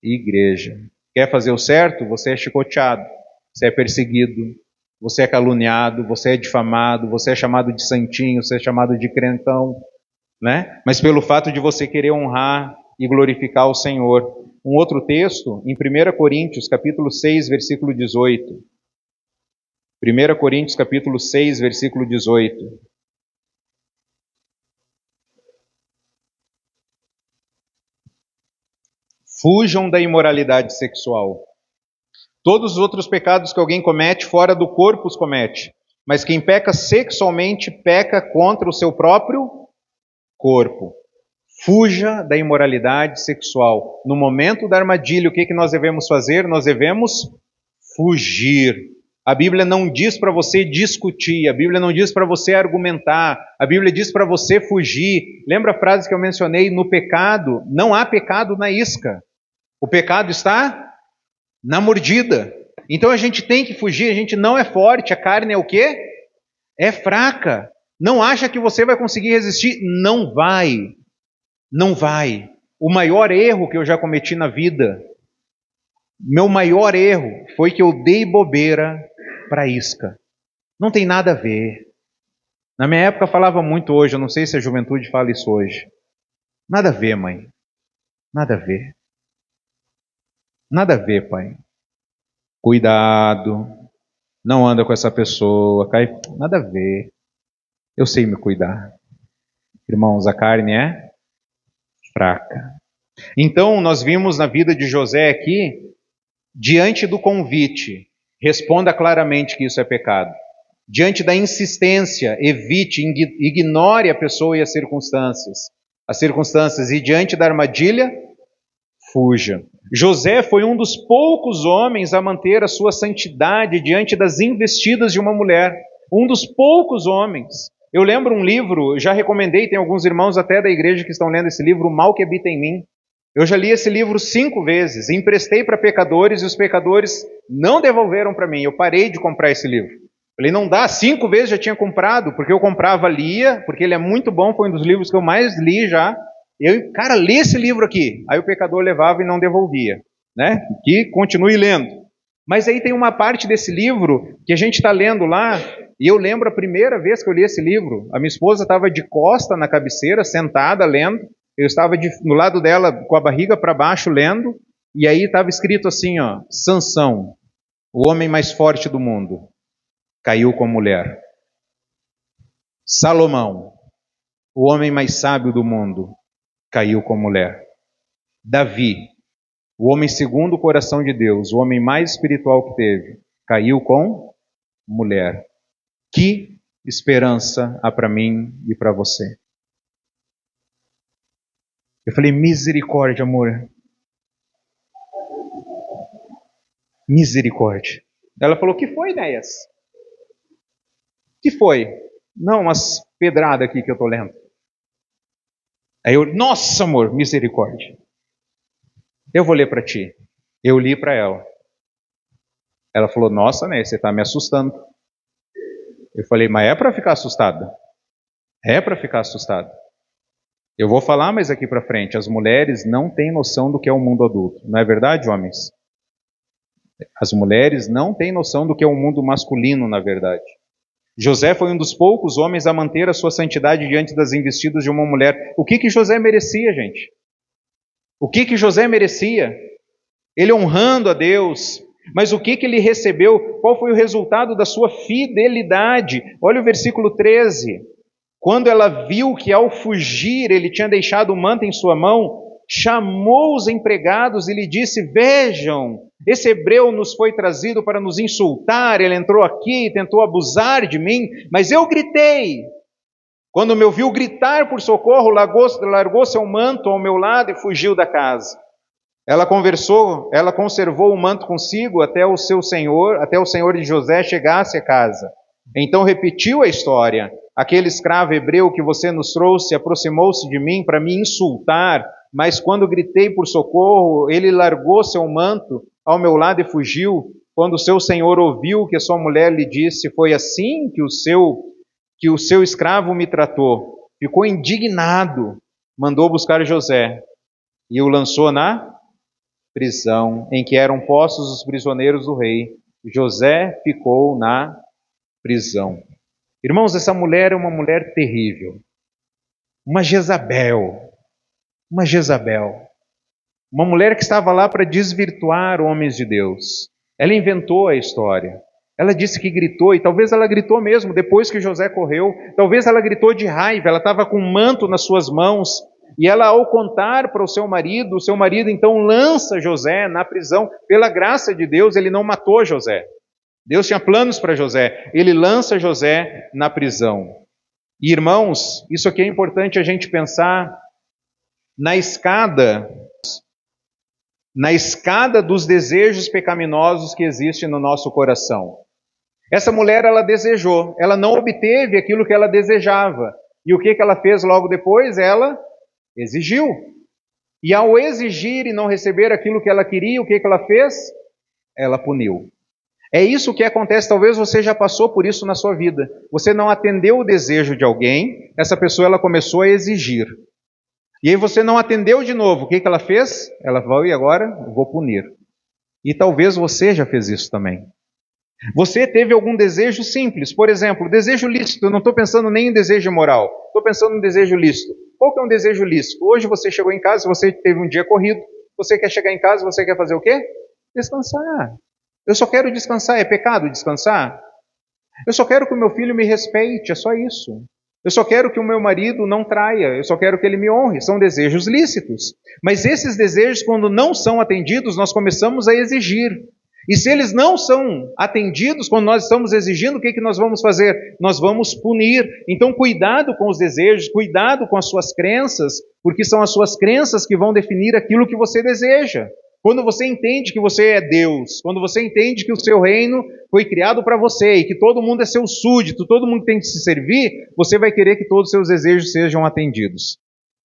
igreja. Quer fazer o certo? Você é chicoteado, você é perseguido, você é caluniado, você é difamado, você é chamado de santinho, você é chamado de crentão, né? Mas pelo fato de você querer honrar e glorificar o Senhor. Um outro texto, em 1 Coríntios, capítulo 6, versículo 18. 1 Coríntios, capítulo 6, versículo 18. Fujam da imoralidade sexual. Todos os outros pecados que alguém comete, fora do corpo os comete. Mas quem peca sexualmente, peca contra o seu próprio corpo. Fuja da imoralidade sexual. No momento da armadilha, o que nós devemos fazer? Nós devemos fugir. A Bíblia não diz para você discutir, a Bíblia não diz para você argumentar, a Bíblia diz para você fugir. Lembra a frase que eu mencionei? No pecado, não há pecado na isca. O pecado está na mordida. Então a gente tem que fugir, a gente não é forte, a carne é o quê? É fraca. Não acha que você vai conseguir resistir? Não vai. Não vai. O maior erro que eu já cometi na vida, meu maior erro foi que eu dei bobeira para a isca. Não tem nada a ver. Na minha época falava muito hoje, eu não sei se a juventude fala isso hoje. Nada a ver, mãe. Nada a ver. Nada a ver, pai. Cuidado. Não anda com essa pessoa. Nada a ver. Eu sei me cuidar. Irmãos, a carne é fraca. Então, nós vimos na vida de José aqui, diante do convite, responda claramente que isso é pecado. Diante da insistência, evite, ignore a pessoa e as circunstâncias. E diante da armadilha, fuja. José foi um dos poucos homens a manter a sua santidade diante das investidas de uma mulher. Um dos poucos homens. Eu lembro um livro, já recomendei, tem alguns irmãos até da igreja que estão lendo esse livro, O Mal que Habita em Mim. Eu já li esse livro 5 vezes, emprestei para pecadores e os pecadores não devolveram para mim. Eu parei de comprar esse livro. Falei, não dá, 5 vezes já tinha comprado, porque eu comprava, lia, porque ele é muito bom, foi um dos livros que eu mais li já. Cara, lê esse livro aqui. Aí o pecador levava e não devolvia, né? Que continue lendo. Mas aí tem uma parte desse livro que a gente está lendo lá, e eu lembro a primeira vez que eu li esse livro, a minha esposa estava de costa na cabeceira, sentada, lendo, eu estava no lado dela com a barriga para baixo, lendo, e aí estava escrito assim, ó, Sansão, o homem mais forte do mundo, caiu com a mulher. Salomão, o homem mais sábio do mundo, caiu com a mulher. Davi, o homem segundo o coração de Deus, o homem mais espiritual que teve, caiu com mulher. Que esperança há para mim e para você? Eu falei, misericórdia, amor. Misericórdia. Ela falou, que foi, Néias? Que foi? Não, umas pedradas aqui que eu estou lendo. Aí eu, nossa, amor, misericórdia. Eu vou ler para ti. Eu li para ela. Ela falou, nossa, né, você está me assustando. Eu falei, mas é para ficar assustada. É para ficar assustada. Eu vou falar mais aqui para frente. As mulheres não têm noção do que é o mundo adulto. Não é verdade, homens? As mulheres não têm noção do que é o mundo masculino, na verdade. José foi um dos poucos homens a manter a sua santidade diante das investidas de uma mulher. O que José merecia, gente? O que José merecia? Ele honrando a Deus. Mas o que ele recebeu? Qual foi o resultado da sua fidelidade? Olha o versículo 13. Quando ela viu que ao fugir ele tinha deixado o manto em sua mão, chamou os empregados e lhe disse, vejam, esse hebreu nos foi trazido para nos insultar, ele entrou aqui e tentou abusar de mim, mas eu gritei. Quando me ouviu gritar por socorro, largou seu manto ao meu lado e fugiu da casa. Ela conservou o manto consigo até o senhor de José chegasse à casa. Então repetiu a história. Aquele escravo hebreu que você nos trouxe aproximou-se de mim para me insultar, mas quando gritei por socorro, ele largou seu manto ao meu lado e fugiu. Quando seu senhor ouviu que a sua mulher lhe disse, foi assim que o seu escravo me tratou. Ficou indignado, mandou buscar José e o lançou na prisão, em que eram postos os prisioneiros do rei. José ficou na prisão. Irmãos, essa mulher é uma mulher terrível. Uma Jezabel. Uma mulher que estava lá para desvirtuar homens de Deus. Ela inventou a história. Ela disse que gritou, e talvez ela gritou mesmo depois que José correu. Talvez ela gritou de raiva, ela estava com um manto nas suas mãos. E ela, ao contar para o seu marido então lança José na prisão. Pela graça de Deus, ele não matou José. Deus tinha planos para José. Ele lança José na prisão. E irmãos, isso aqui é importante a gente pensar na escada dos desejos pecaminosos que existem no nosso coração. Essa mulher, ela desejou, ela não obteve aquilo que ela desejava. E o que ela fez logo depois? Ela exigiu. E ao exigir e não receber aquilo que ela queria, o que ela fez? Ela puniu. É isso que acontece, talvez você já passou por isso na sua vida. Você não atendeu o desejo de alguém, essa pessoa ela começou a exigir. E aí você não atendeu de novo, o que ela fez? Ela falou, e agora? Eu vou punir. E talvez você já fez isso também. Você teve algum desejo simples, por exemplo, desejo lícito, eu não estou pensando nem em desejo moral, estou pensando em desejo lícito. Qual que é um desejo lícito? Hoje você chegou em casa, você teve um dia corrido, você quer chegar em casa, você quer fazer o quê? Descansar. Eu só quero descansar, é pecado descansar? Eu só quero que o meu filho me respeite, é só isso. Eu só quero que o meu marido não traia, eu só quero que ele me honre. São desejos lícitos. Mas esses desejos, quando não são atendidos, nós começamos a exigir. E se eles não são atendidos, quando nós estamos exigindo, o que nós vamos fazer? Nós vamos punir. Então, cuidado com os desejos, cuidado com as suas crenças, porque são as suas crenças que vão definir aquilo que você deseja. Quando você entende que você é Deus, quando você entende que o seu reino foi criado para você e que todo mundo é seu súdito, todo mundo tem que se servir, você vai querer que todos os seus desejos sejam atendidos.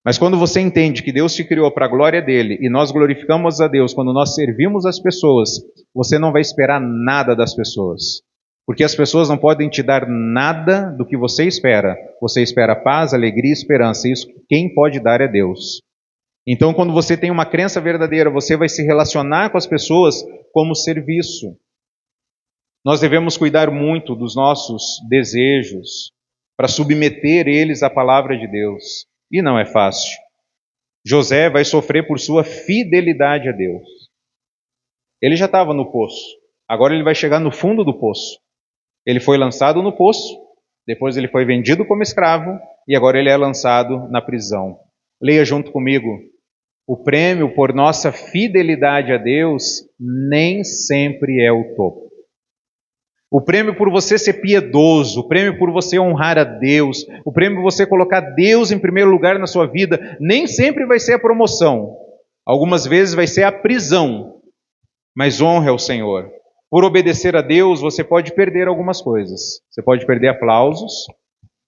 Mas quando você entende que Deus te criou para a glória dele e nós glorificamos a Deus quando nós servimos as pessoas, você não vai esperar nada das pessoas. Porque as pessoas não podem te dar nada do que você espera. Você espera paz, alegria e esperança. Isso quem pode dar é Deus. Então, quando você tem uma crença verdadeira, você vai se relacionar com as pessoas como serviço. Nós devemos cuidar muito dos nossos desejos para submeter eles à palavra de Deus. E não é fácil. José vai sofrer por sua fidelidade a Deus. Ele já estava no poço. Agora ele vai chegar no fundo do poço. Ele foi lançado no poço. Depois ele foi vendido como escravo. E agora ele é lançado na prisão. Leia junto comigo. O prêmio por nossa fidelidade a Deus nem sempre é o topo. O prêmio por você ser piedoso, o prêmio por você honrar a Deus, o prêmio por você colocar Deus em primeiro lugar na sua vida, nem sempre vai ser a promoção. Algumas vezes vai ser a prisão, mas honre ao Senhor. Por obedecer a Deus, você pode perder algumas coisas. Você pode perder aplausos,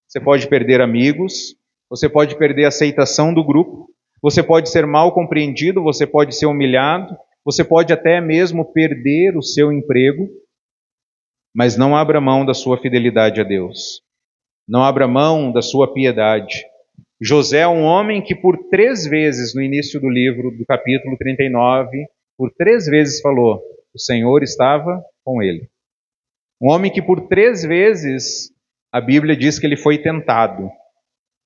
você pode perder amigos, você pode perder a aceitação do grupo, você pode ser mal compreendido, você pode ser humilhado, você pode até mesmo perder o seu emprego. Mas não abra mão da sua fidelidade a Deus. Não abra mão da sua piedade. José é um homem que por 3 vezes, no início do livro, do capítulo 39, por 3 vezes falou, o Senhor estava com ele. Um homem que por 3 vezes, a Bíblia diz que ele foi tentado.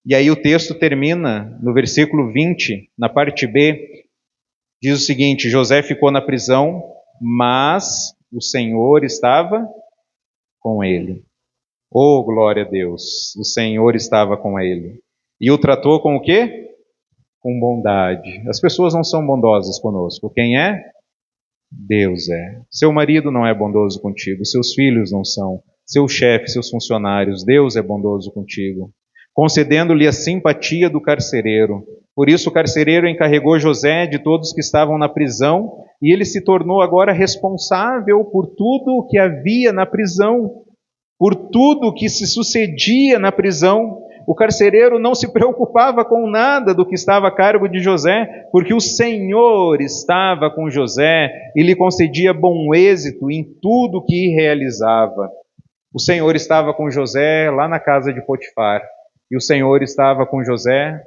E aí o texto termina no versículo 20, na parte B, diz o seguinte, José ficou na prisão, mas o Senhor estava com ele. Oh, glória a Deus! O Senhor estava com ele. E o tratou com o quê? Com bondade. As pessoas não são bondosas conosco. Quem é? Deus é. Seu marido não é bondoso contigo. Seus filhos não são. Seu chefe, seus funcionários. Deus é bondoso contigo. Concedendo-lhe a simpatia do carcereiro. Por isso o carcereiro encarregou José de todos que estavam na prisão, e ele se tornou agora responsável por tudo o que havia na prisão, por tudo o que se sucedia na prisão. O carcereiro não se preocupava com nada do que estava a cargo de José, porque o Senhor estava com José e lhe concedia bom êxito em tudo o que realizava. O Senhor estava com José lá na casa de Potifar, e o Senhor estava com José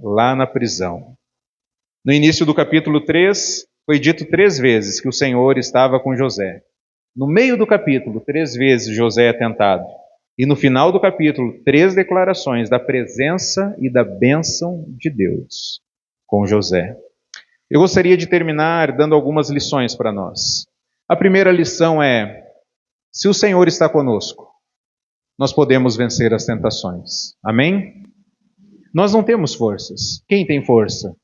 lá na prisão. No início do capítulo 3, foi dito 3 vezes que o Senhor estava com José. No meio do capítulo, 3 vezes José é tentado. E no final do capítulo, 3 declarações da presença e da bênção de Deus com José. Eu gostaria de terminar dando algumas lições para nós. A primeira lição é, se o Senhor está conosco, nós podemos vencer as tentações. Amém? Nós não temos forças. Quem tem força?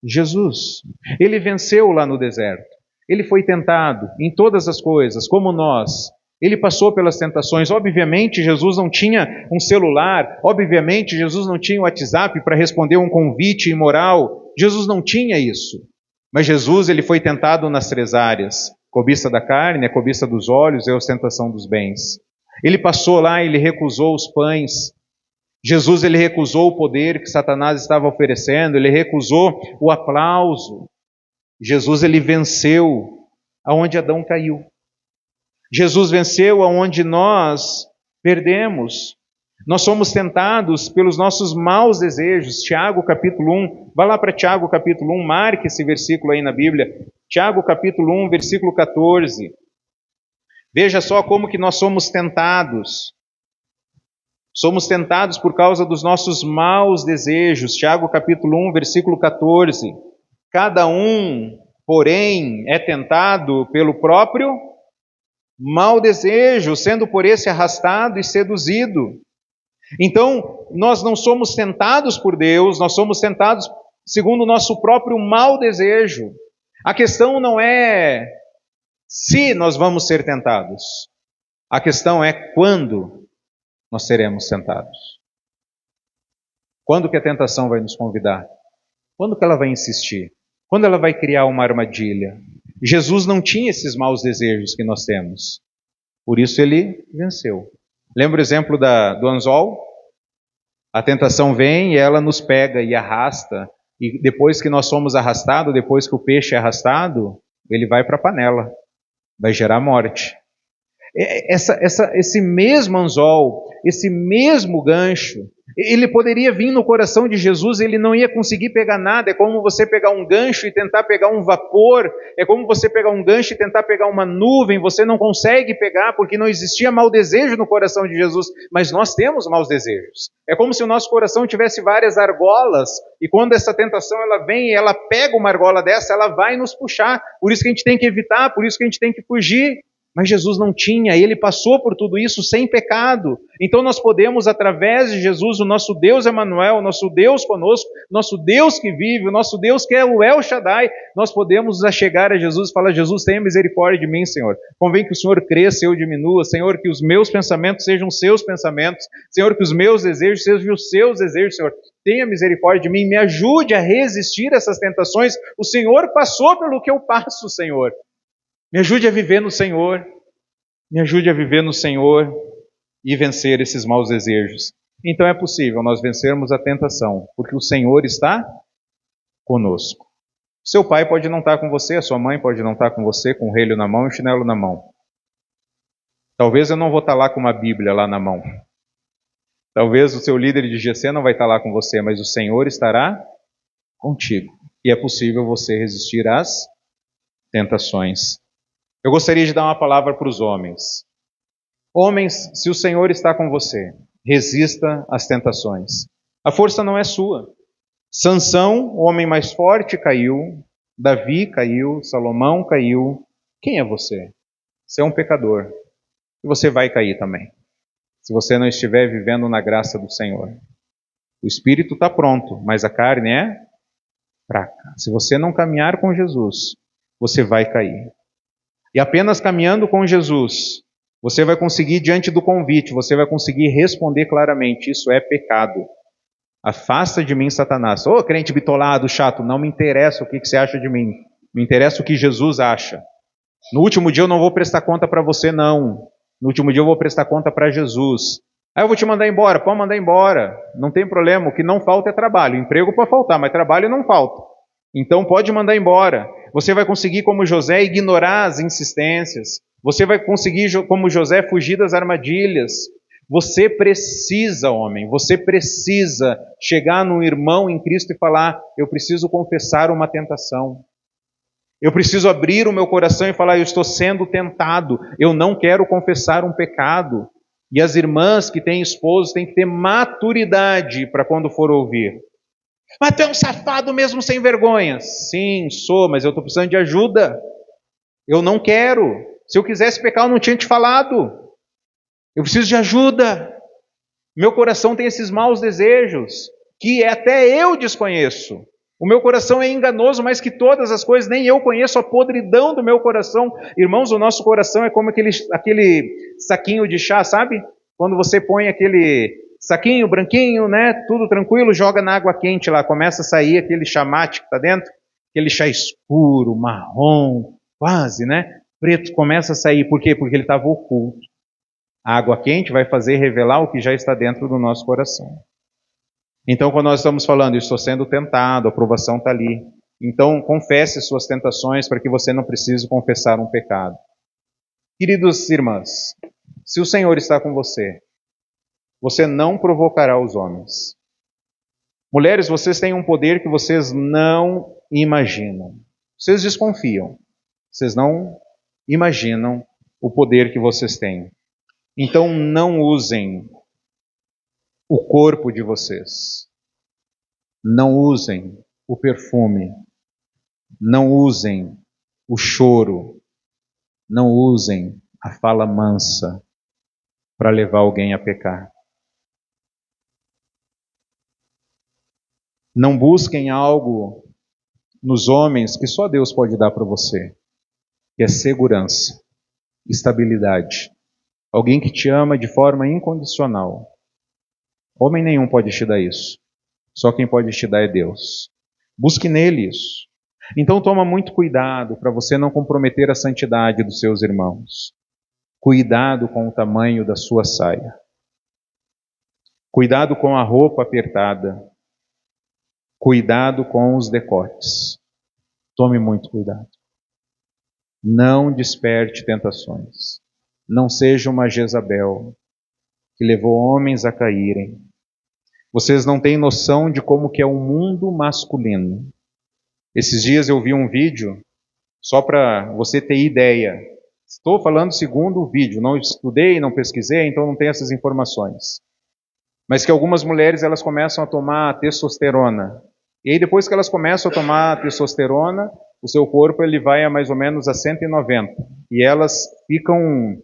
Jesus. Ele venceu lá no deserto. Ele foi tentado em todas as coisas, como nós. Ele passou pelas tentações. Obviamente, Jesus não tinha um celular. Obviamente, Jesus não tinha um WhatsApp para responder um convite imoral. Jesus não tinha isso. Mas Jesus, ele foi tentado nas 3 áreas. Cobiça da carne, a cobiça dos olhos e a ostentação dos bens. Ele passou lá, ele recusou os pães. Jesus, ele recusou o poder que Satanás estava oferecendo, ele recusou o aplauso. Jesus, ele venceu aonde Adão caiu. Jesus venceu aonde nós perdemos. Nós somos tentados pelos nossos maus desejos. Tiago capítulo 1, vá lá para Tiago capítulo 1, marque esse versículo aí na Bíblia. Tiago capítulo 1, versículo 14. Veja só como que nós somos tentados. Somos tentados por causa dos nossos maus desejos. Tiago capítulo 1, versículo 14. Cada um, porém, é tentado pelo próprio mau desejo, sendo por esse arrastado e seduzido. Então, nós não somos tentados por Deus, nós somos tentados segundo o nosso próprio mau desejo. A questão não é se nós vamos ser tentados. A questão é quando nós seremos tentados. Quando que a tentação vai nos convidar? Quando que ela vai insistir? Quando ela vai criar uma armadilha? Jesus não tinha esses maus desejos que nós temos. Por isso ele venceu. Lembra o exemplo do anzol? A tentação vem e ela nos pega e arrasta. E depois que nós somos arrastados, depois que o peixe é arrastado, ele vai para a panela. Vai gerar morte. Esse mesmo anzol, esse mesmo gancho, ele poderia vir no coração de Jesus, ele não ia conseguir pegar nada. É como você pegar um gancho e tentar pegar um vapor, é como você pegar um gancho e tentar pegar uma nuvem, você não consegue pegar porque não existia mau desejo no coração de Jesus, mas nós temos maus desejos. É como se o nosso coração tivesse várias argolas, e quando essa tentação ela vem e ela pega uma argola dessa, ela vai nos puxar. Por isso que a gente tem que evitar, por isso que a gente tem que fugir. Mas Jesus não tinha, ele passou por tudo isso sem pecado. Então nós podemos, através de Jesus, o nosso Deus Emanuel, o nosso Deus conosco, nosso Deus que vive, o nosso Deus que é o El Shaddai, nós podemos chegar a Jesus e falar: Jesus, tenha misericórdia de mim, Senhor. Convém que o Senhor cresça e eu diminua. Senhor, que os meus pensamentos sejam os seus pensamentos. Senhor, que os meus desejos sejam os seus desejos, Senhor. Tenha misericórdia de mim, me ajude a resistir a essas tentações. O Senhor passou pelo que eu passo, Senhor. Me ajude a viver no Senhor, me ajude a viver no Senhor e vencer esses maus desejos. Então é possível nós vencermos a tentação, porque o Senhor está conosco. Seu pai pode não estar com você, a sua mãe pode não estar com você, com o relho na mão e o chinelo na mão. Talvez eu não vou estar lá com uma Bíblia lá na mão. Talvez o seu líder de GC não vai estar lá com você, mas o Senhor estará contigo. E é possível você resistir às tentações. Eu gostaria de dar uma palavra para os homens. Homens, se o Senhor está com você, resista às tentações. A força não é sua. Sansão, o homem mais forte, caiu. Davi caiu. Salomão caiu. Quem é você? Você é um pecador. E você vai cair também, se você não estiver vivendo na graça do Senhor. O espírito está pronto, mas a carne é fraca. Se você não caminhar com Jesus, você vai cair. E apenas caminhando com Jesus, você vai conseguir, diante do convite, você vai conseguir responder claramente: isso é pecado. Afasta de mim, Satanás. Ô, crente bitolado, chato, não me interessa o que você acha de mim. Me interessa o que Jesus acha. No último dia eu não vou prestar conta para você, não. No último dia eu vou prestar conta para Jesus. Aí eu vou te mandar embora. Pode mandar embora. Não tem problema. O que não falta é trabalho. Emprego pode faltar, mas trabalho não falta. Então pode mandar embora. Você vai conseguir, como José, ignorar as insistências. Você vai conseguir, como José, fugir das armadilhas. Você precisa, homem, você precisa chegar num irmão em Cristo e falar: eu preciso confessar uma tentação. Eu preciso abrir o meu coração e falar: eu estou sendo tentado. Eu não quero confessar um pecado. E as irmãs que têm esposos têm que ter maturidade para quando for ouvir. Mas tu é um safado mesmo sem vergonha. Sim, sou, mas eu estou precisando de ajuda. Eu não quero. Se eu quisesse pecar, eu não tinha te falado. Eu preciso de ajuda. Meu coração tem esses maus desejos, que até eu desconheço. O meu coração é enganoso mais que todas as coisas, nem eu conheço a podridão do meu coração. Irmãos, o nosso coração é como aquele saquinho de chá, sabe? Quando você põe aquele saquinho branquinho, né? Tudo tranquilo, joga na água quente lá, começa a sair aquele chá mate que está dentro, aquele chá escuro, marrom, quase, né? Preto, começa a sair. Por quê? Porque ele estava oculto. A água quente vai fazer revelar o que já está dentro do nosso coração. Então, quando nós estamos falando: eu estou sendo tentado, a provação está ali. Então, confesse suas tentações para que você não precise confessar um pecado. Queridos irmãs, se o Senhor está com você, você não provocará os homens. Mulheres, vocês têm um poder que vocês não imaginam. Vocês desconfiam. Vocês não imaginam o poder que vocês têm. Então não usem o corpo de vocês. Não usem o perfume. Não usem o choro. Não usem a fala mansa para levar alguém a pecar. Não busquem algo nos homens que só Deus pode dar para você, que é segurança, estabilidade. Alguém que te ama de forma incondicional. Homem nenhum pode te dar isso. Só quem pode te dar é Deus. Busque nele isso. Então toma muito cuidado para você não comprometer a santidade dos seus irmãos. Cuidado com o tamanho da sua saia. Cuidado com a roupa apertada. Cuidado com os decotes. Tome muito cuidado. Não desperte tentações. Não seja uma Jezabel que levou homens a caírem. Vocês não têm noção de como que é o mundo masculino. Esses dias eu vi um vídeo, só para você ter ideia. Estou falando segundo o vídeo, não estudei, não pesquisei, então não tenho essas informações. Mas que algumas mulheres elas começam a tomar testosterona. E aí depois que elas começam a tomar testosterona, o seu corpo ele vai a mais ou menos a 190. E elas ficam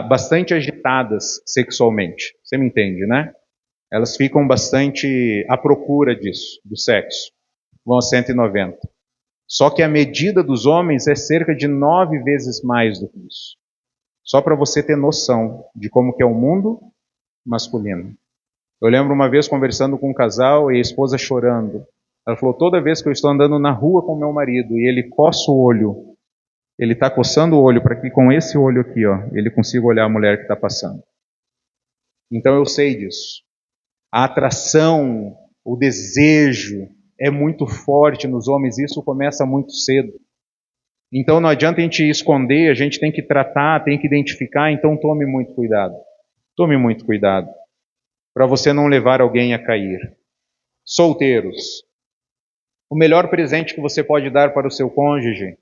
bastante agitadas sexualmente. Você me entende, né? Elas ficam bastante à procura disso, do sexo. Vão a 190. Só que a medida dos homens é cerca de 9 vezes mais do que isso. Só para você ter noção de como que é o mundo masculino. Eu lembro uma vez conversando com um casal e a esposa chorando. Ela falou, toda vez que eu estou andando na rua com meu marido e ele coça o olho, ele está coçando o olho para que com esse olho aqui, ó, ele consiga olhar a mulher que está passando. Então eu sei disso. A atração, o desejo é muito forte nos homens, isso começa muito cedo. Então não adianta a gente esconder, a gente tem que tratar, tem que identificar, então tome muito cuidado. Tome muito cuidado, para você não levar alguém a cair. Solteiros, o melhor presente que você pode dar para o seu cônjuge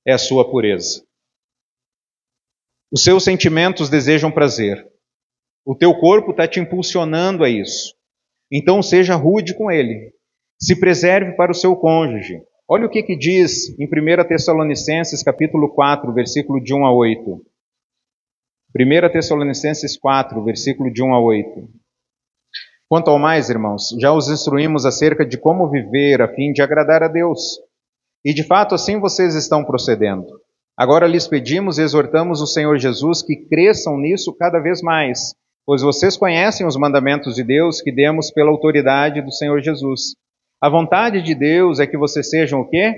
é a sua pureza. Os seus sentimentos desejam prazer. O teu corpo está te impulsionando a isso. Então seja rude com ele. Se preserve para o seu cônjuge. Olha o que diz em 1 Tessalonicenses capítulo 4, versículo de 1 a 8. 1 Tessalonicenses 4, versículo de 1 a 8. Quanto ao mais, irmãos, já os instruímos acerca de como viver a fim de agradar a Deus. E de fato assim vocês estão procedendo. Agora lhes pedimos e exortamos o Senhor Jesus que cresçam nisso cada vez mais, pois vocês conhecem os mandamentos de Deus que demos pela autoridade do Senhor Jesus. A vontade de Deus é que vocês sejam o quê?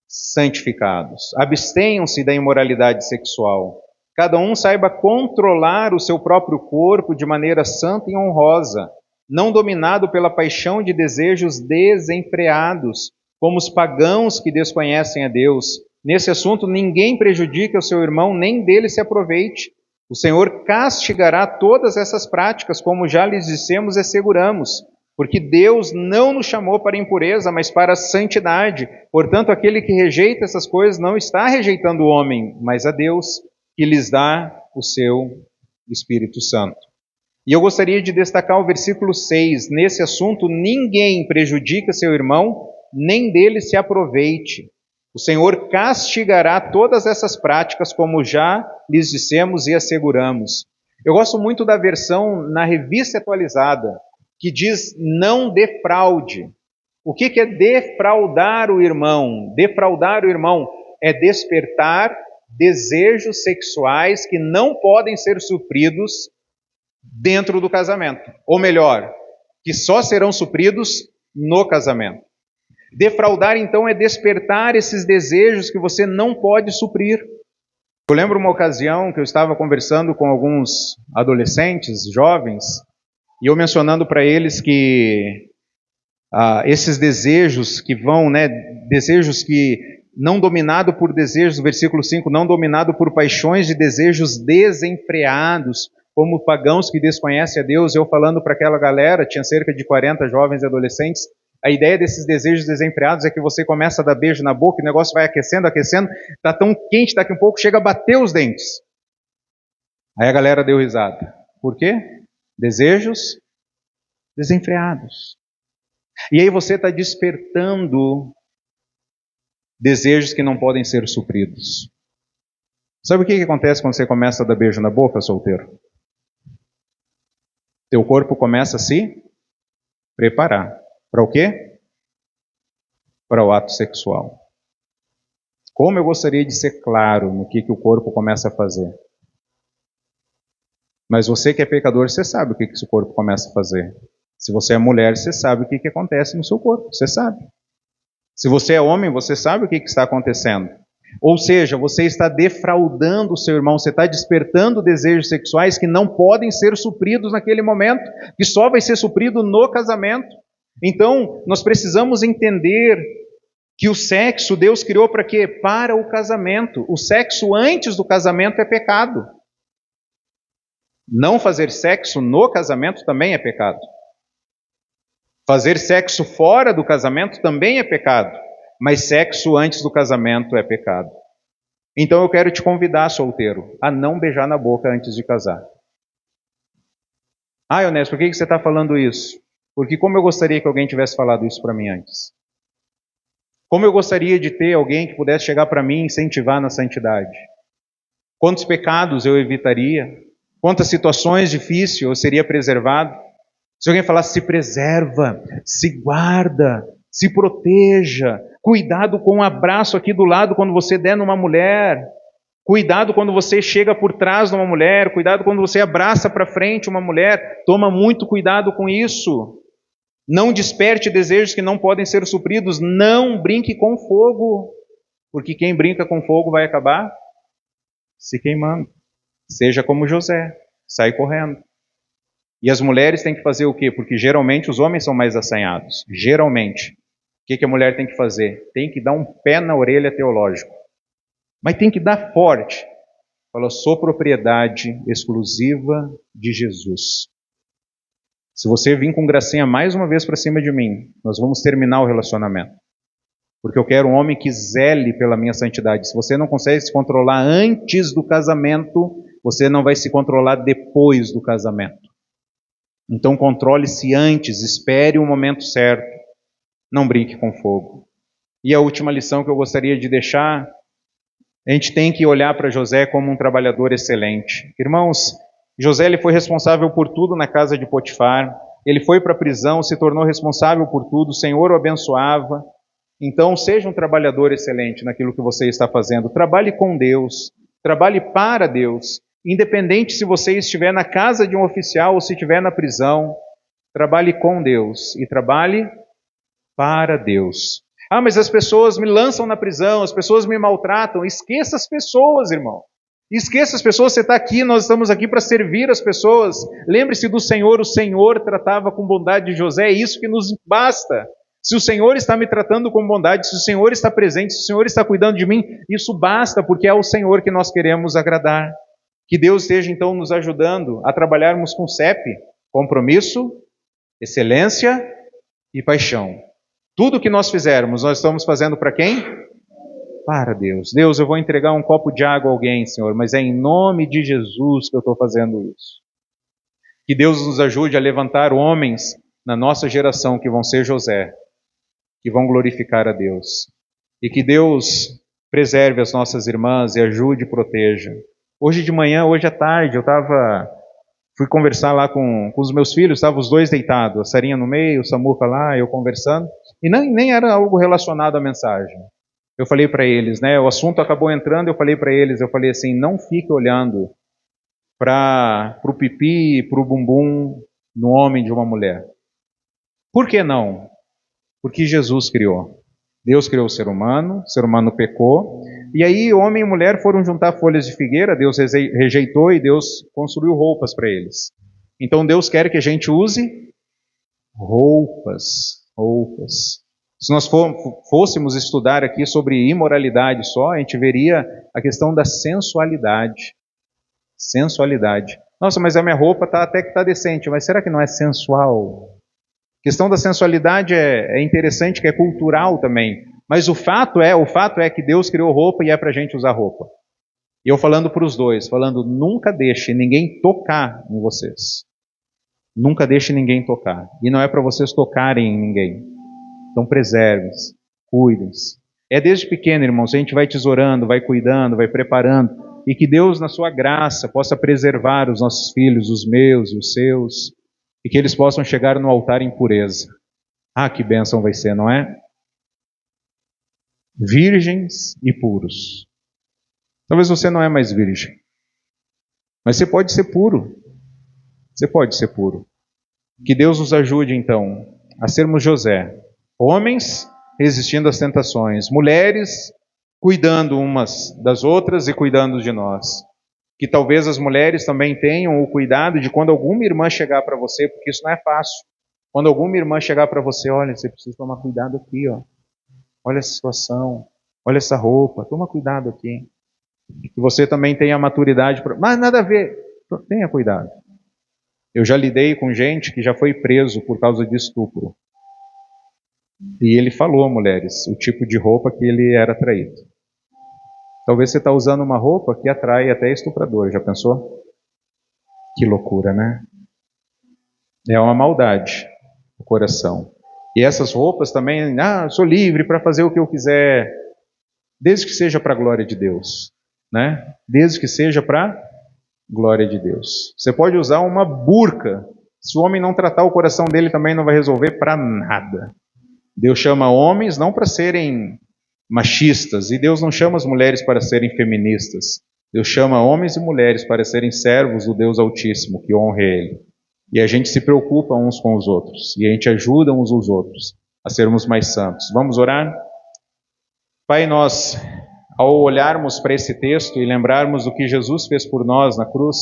Santificados. Abstenham-se da imoralidade sexual. Cada um saiba controlar o seu próprio corpo de maneira santa e honrosa, não dominado pela paixão de desejos desenfreados, como os pagãos que desconhecem a Deus. Nesse assunto, ninguém prejudique o seu irmão, nem dele se aproveite. O Senhor castigará todas essas práticas, como já lhes dissemos e asseguramos, porque Deus não nos chamou para a impureza, mas para a santidade. Portanto, aquele que rejeita essas coisas não está rejeitando o homem, mas a Deus, que lhes dá o seu Espírito Santo. E eu gostaria de destacar o versículo 6. Nesse assunto, ninguém prejudica seu irmão, nem dele se aproveite. O Senhor castigará todas essas práticas, como já lhes dissemos e asseguramos. Eu gosto muito da versão na Revista Atualizada, que diz não defraude. O que é defraudar o irmão? Defraudar o irmão é despertar desejos sexuais que não podem ser supridos dentro do casamento. Ou melhor, que só serão supridos no casamento. Defraudar, então, é despertar esses desejos que você não pode suprir. Eu lembro uma ocasião que eu estava conversando com alguns adolescentes, jovens, e eu mencionando para eles que esses desejos que vão, desejos que não dominado por desejos, versículo 5, não dominado por paixões de desejos desenfreados, como pagãos que desconhecem a Deus. Eu falando para aquela galera, tinha cerca de 40 jovens e adolescentes, A ideia desses desejos desenfreados é que você começa a dar beijo na boca, e o negócio vai aquecendo, aquecendo, está tão quente, daqui a um pouco chega a bater os dentes. Aí a galera deu risada. Por quê? Desejos desenfreados. E aí você está despertando desejos que não podem ser supridos. Sabe o que acontece quando você começa a dar beijo na boca, solteiro? Teu corpo começa a se preparar. Para o quê? Para o ato sexual. Como eu gostaria de ser claro no que o corpo começa a fazer. Mas você que é pecador, você sabe o que o corpo começa a fazer. Se você é mulher, você sabe o que acontece no seu corpo, você sabe. Se você é homem, você sabe o que está acontecendo. Ou seja, você está defraudando o seu irmão, você está despertando desejos sexuais que não podem ser supridos naquele momento, que só vai ser suprido no casamento. Então, nós precisamos entender que o sexo Deus criou para quê? Para o casamento. O sexo antes do casamento é pecado. Não fazer sexo no casamento também é pecado. Fazer sexo fora do casamento também é pecado. Mas sexo antes do casamento é pecado. Então eu quero te convidar, solteiro, a não beijar na boca antes de casar. Ah, Ernesto, por que você está falando isso? Porque como eu gostaria que alguém tivesse falado isso para mim antes. Como eu gostaria de ter alguém que pudesse chegar para mim e incentivar na santidade. Quantos pecados eu evitaria? Quantas situações difíceis eu seria preservado? Se alguém falasse, se preserva, se guarda, se proteja, cuidado com um abraço aqui do lado quando você der numa mulher, cuidado quando você chega por trás de uma mulher, cuidado quando você abraça para frente uma mulher, toma muito cuidado com isso. Não desperte desejos que não podem ser supridos, não brinque com fogo, porque quem brinca com fogo vai acabar se queimando. Seja como José, sai correndo. E as mulheres têm que fazer o quê? Porque geralmente os homens são mais assanhados. Geralmente. O que a mulher tem que fazer? Tem que dar um pé na orelha teológico. Mas tem que dar forte. Fala, sou propriedade exclusiva de Jesus. Se você vir com gracinha mais uma vez para cima de mim, nós vamos terminar o relacionamento. Porque eu quero um homem que zele pela minha santidade. Se você não consegue se controlar antes do casamento, você não vai se controlar depois do casamento. Então controle-se antes, espere o momento certo. Não brinque com fogo. E a última lição que eu gostaria de deixar, a gente tem que olhar para José como um trabalhador excelente. Irmãos, José ele foi responsável por tudo na casa de Potifar, ele foi para a prisão, se tornou responsável por tudo, o Senhor o abençoava. Então seja um trabalhador excelente naquilo que você está fazendo. Trabalhe com Deus, trabalhe para Deus. Independente se você estiver na casa de um oficial ou se estiver na prisão, trabalhe com Deus e trabalhe para Deus. Ah, mas as pessoas me lançam na prisão, as pessoas me maltratam. Esqueça as pessoas, irmão. Esqueça as pessoas, você está aqui, nós estamos aqui para servir as pessoas. Lembre-se do Senhor, o Senhor tratava com bondade de José, é isso que nos basta. Se o Senhor está me tratando com bondade, se o Senhor está presente, se o Senhor está cuidando de mim, isso basta, porque é o Senhor que nós queremos agradar. Que Deus esteja então nos ajudando a trabalharmos com CEP, compromisso, excelência e paixão. Tudo que nós fizermos, nós estamos fazendo para quem? Para Deus. Deus, eu vou entregar um copo de água a alguém, Senhor, mas é em nome de Jesus que eu estou fazendo isso. Que Deus nos ajude a levantar homens na nossa geração que vão ser José, que vão glorificar a Deus. E que Deus preserve as nossas irmãs e ajude e proteja. Hoje de manhã, hoje à tarde, fui conversar lá com os meus filhos, estavam os dois deitados, a Sarinha no meio, o Samuca lá, eu conversando, e nem era algo relacionado à mensagem. Eu falei para eles, né, o assunto acabou entrando, eu falei assim, não fique olhando para o pipi, para o bumbum no homem de uma mulher. Por que não? Porque Jesus criou. Deus criou o ser humano pecou, e aí homem e mulher foram juntar folhas de figueira, Deus rejeitou e Deus construiu roupas para eles. Então Deus quer que a gente use roupas. Se nós fôssemos estudar aqui sobre imoralidade só, a gente veria a questão da sensualidade. Sensualidade. Nossa, mas a minha roupa até que está decente, mas será que não é sensual? A questão da sensualidade é interessante, que é cultural também. Mas o fato é que Deus criou roupa e é para a gente usar roupa. E eu falando para os dois, falando, nunca deixe ninguém tocar em vocês. Nunca deixe ninguém tocar. E não é para vocês tocarem em ninguém. Então preservem-se, cuidem-se. É desde pequeno, irmãos, a gente vai tesourando, vai cuidando, vai preparando. E que Deus, na sua graça, possa preservar os nossos filhos, os meus e os seus. E que eles possam chegar no altar em pureza. Ah, que bênção vai ser, não é? Virgens e puros. Talvez você não é mais virgem. Mas você pode ser puro. Você pode ser puro. Que Deus nos ajude, então, a sermos José. Homens resistindo às tentações. Mulheres cuidando umas das outras e cuidando de nós. Que talvez as mulheres também tenham o cuidado de quando alguma irmã chegar para você, porque isso não é fácil. Quando alguma irmã chegar para você, olha, você precisa tomar cuidado aqui, ó. Olha essa situação, olha essa roupa, toma cuidado aqui. Que você também tenha a maturidade para... Mas nada a ver, tenha cuidado. Eu já lidei com gente que já foi preso por causa de estupro. E ele falou, mulheres, o tipo de roupa que ele era traído. Talvez você está usando uma roupa que atrai até estuprador, já pensou? Que loucura, né? É uma maldade no coração. E essas roupas também, sou livre para fazer o que eu quiser, desde que seja para a glória de Deus, né? Desde que seja para a glória de Deus. Você pode usar uma burca, se o homem não tratar o coração dele também não vai resolver para nada. Deus chama homens não para serem machistas, e Deus não chama as mulheres para serem feministas. Deus chama homens e mulheres para serem servos do Deus Altíssimo, que honre Ele. E a gente se preocupa uns com os outros, e a gente ajuda uns aos outros a sermos mais santos. Vamos orar? Pai, nós, ao olharmos para esse texto e lembrarmos do que Jesus fez por nós na cruz,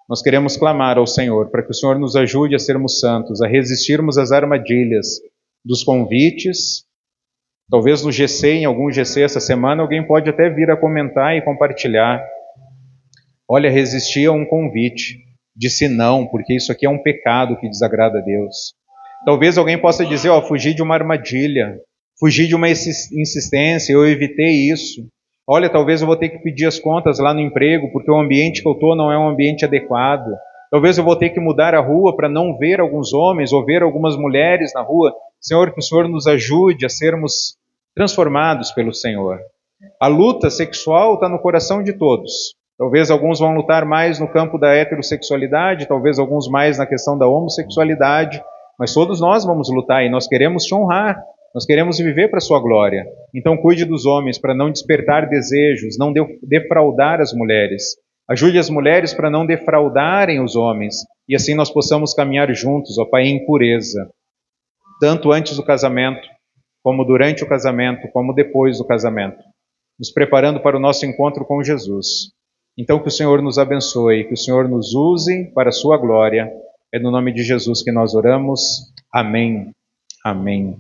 nós queremos clamar ao Senhor, para que o Senhor nos ajude a sermos santos, a resistirmos às armadilhas dos convites. Talvez no GC, em algum GC essa semana, alguém pode até vir a comentar e compartilhar. Olha, resistir a um convite. Disse não, porque isso aqui é um pecado que desagrada a Deus. Talvez alguém possa dizer, fugi de uma armadilha, fugi de uma insistência, eu evitei isso. Olha, talvez eu vou ter que pedir as contas lá no emprego, porque o ambiente que eu estou não é um ambiente adequado. Talvez eu vou ter que mudar a rua para não ver alguns homens ou ver algumas mulheres na rua. Senhor, que o Senhor nos ajude a sermos transformados pelo Senhor. A luta sexual está no coração de todos. Talvez alguns vão lutar mais no campo da heterossexualidade, talvez alguns mais na questão da homossexualidade, mas todos nós vamos lutar e nós queremos te honrar, nós queremos viver para a sua glória. Então cuide dos homens para não despertar desejos, não defraudar as mulheres. Ajude as mulheres para não defraudarem os homens e assim nós possamos caminhar juntos, ó Pai, em pureza. Tanto antes do casamento, como durante o casamento, como depois do casamento, nos preparando para o nosso encontro com Jesus. Então que o Senhor nos abençoe, que o Senhor nos use para a sua glória. É no nome de Jesus que nós oramos. Amém. Amém.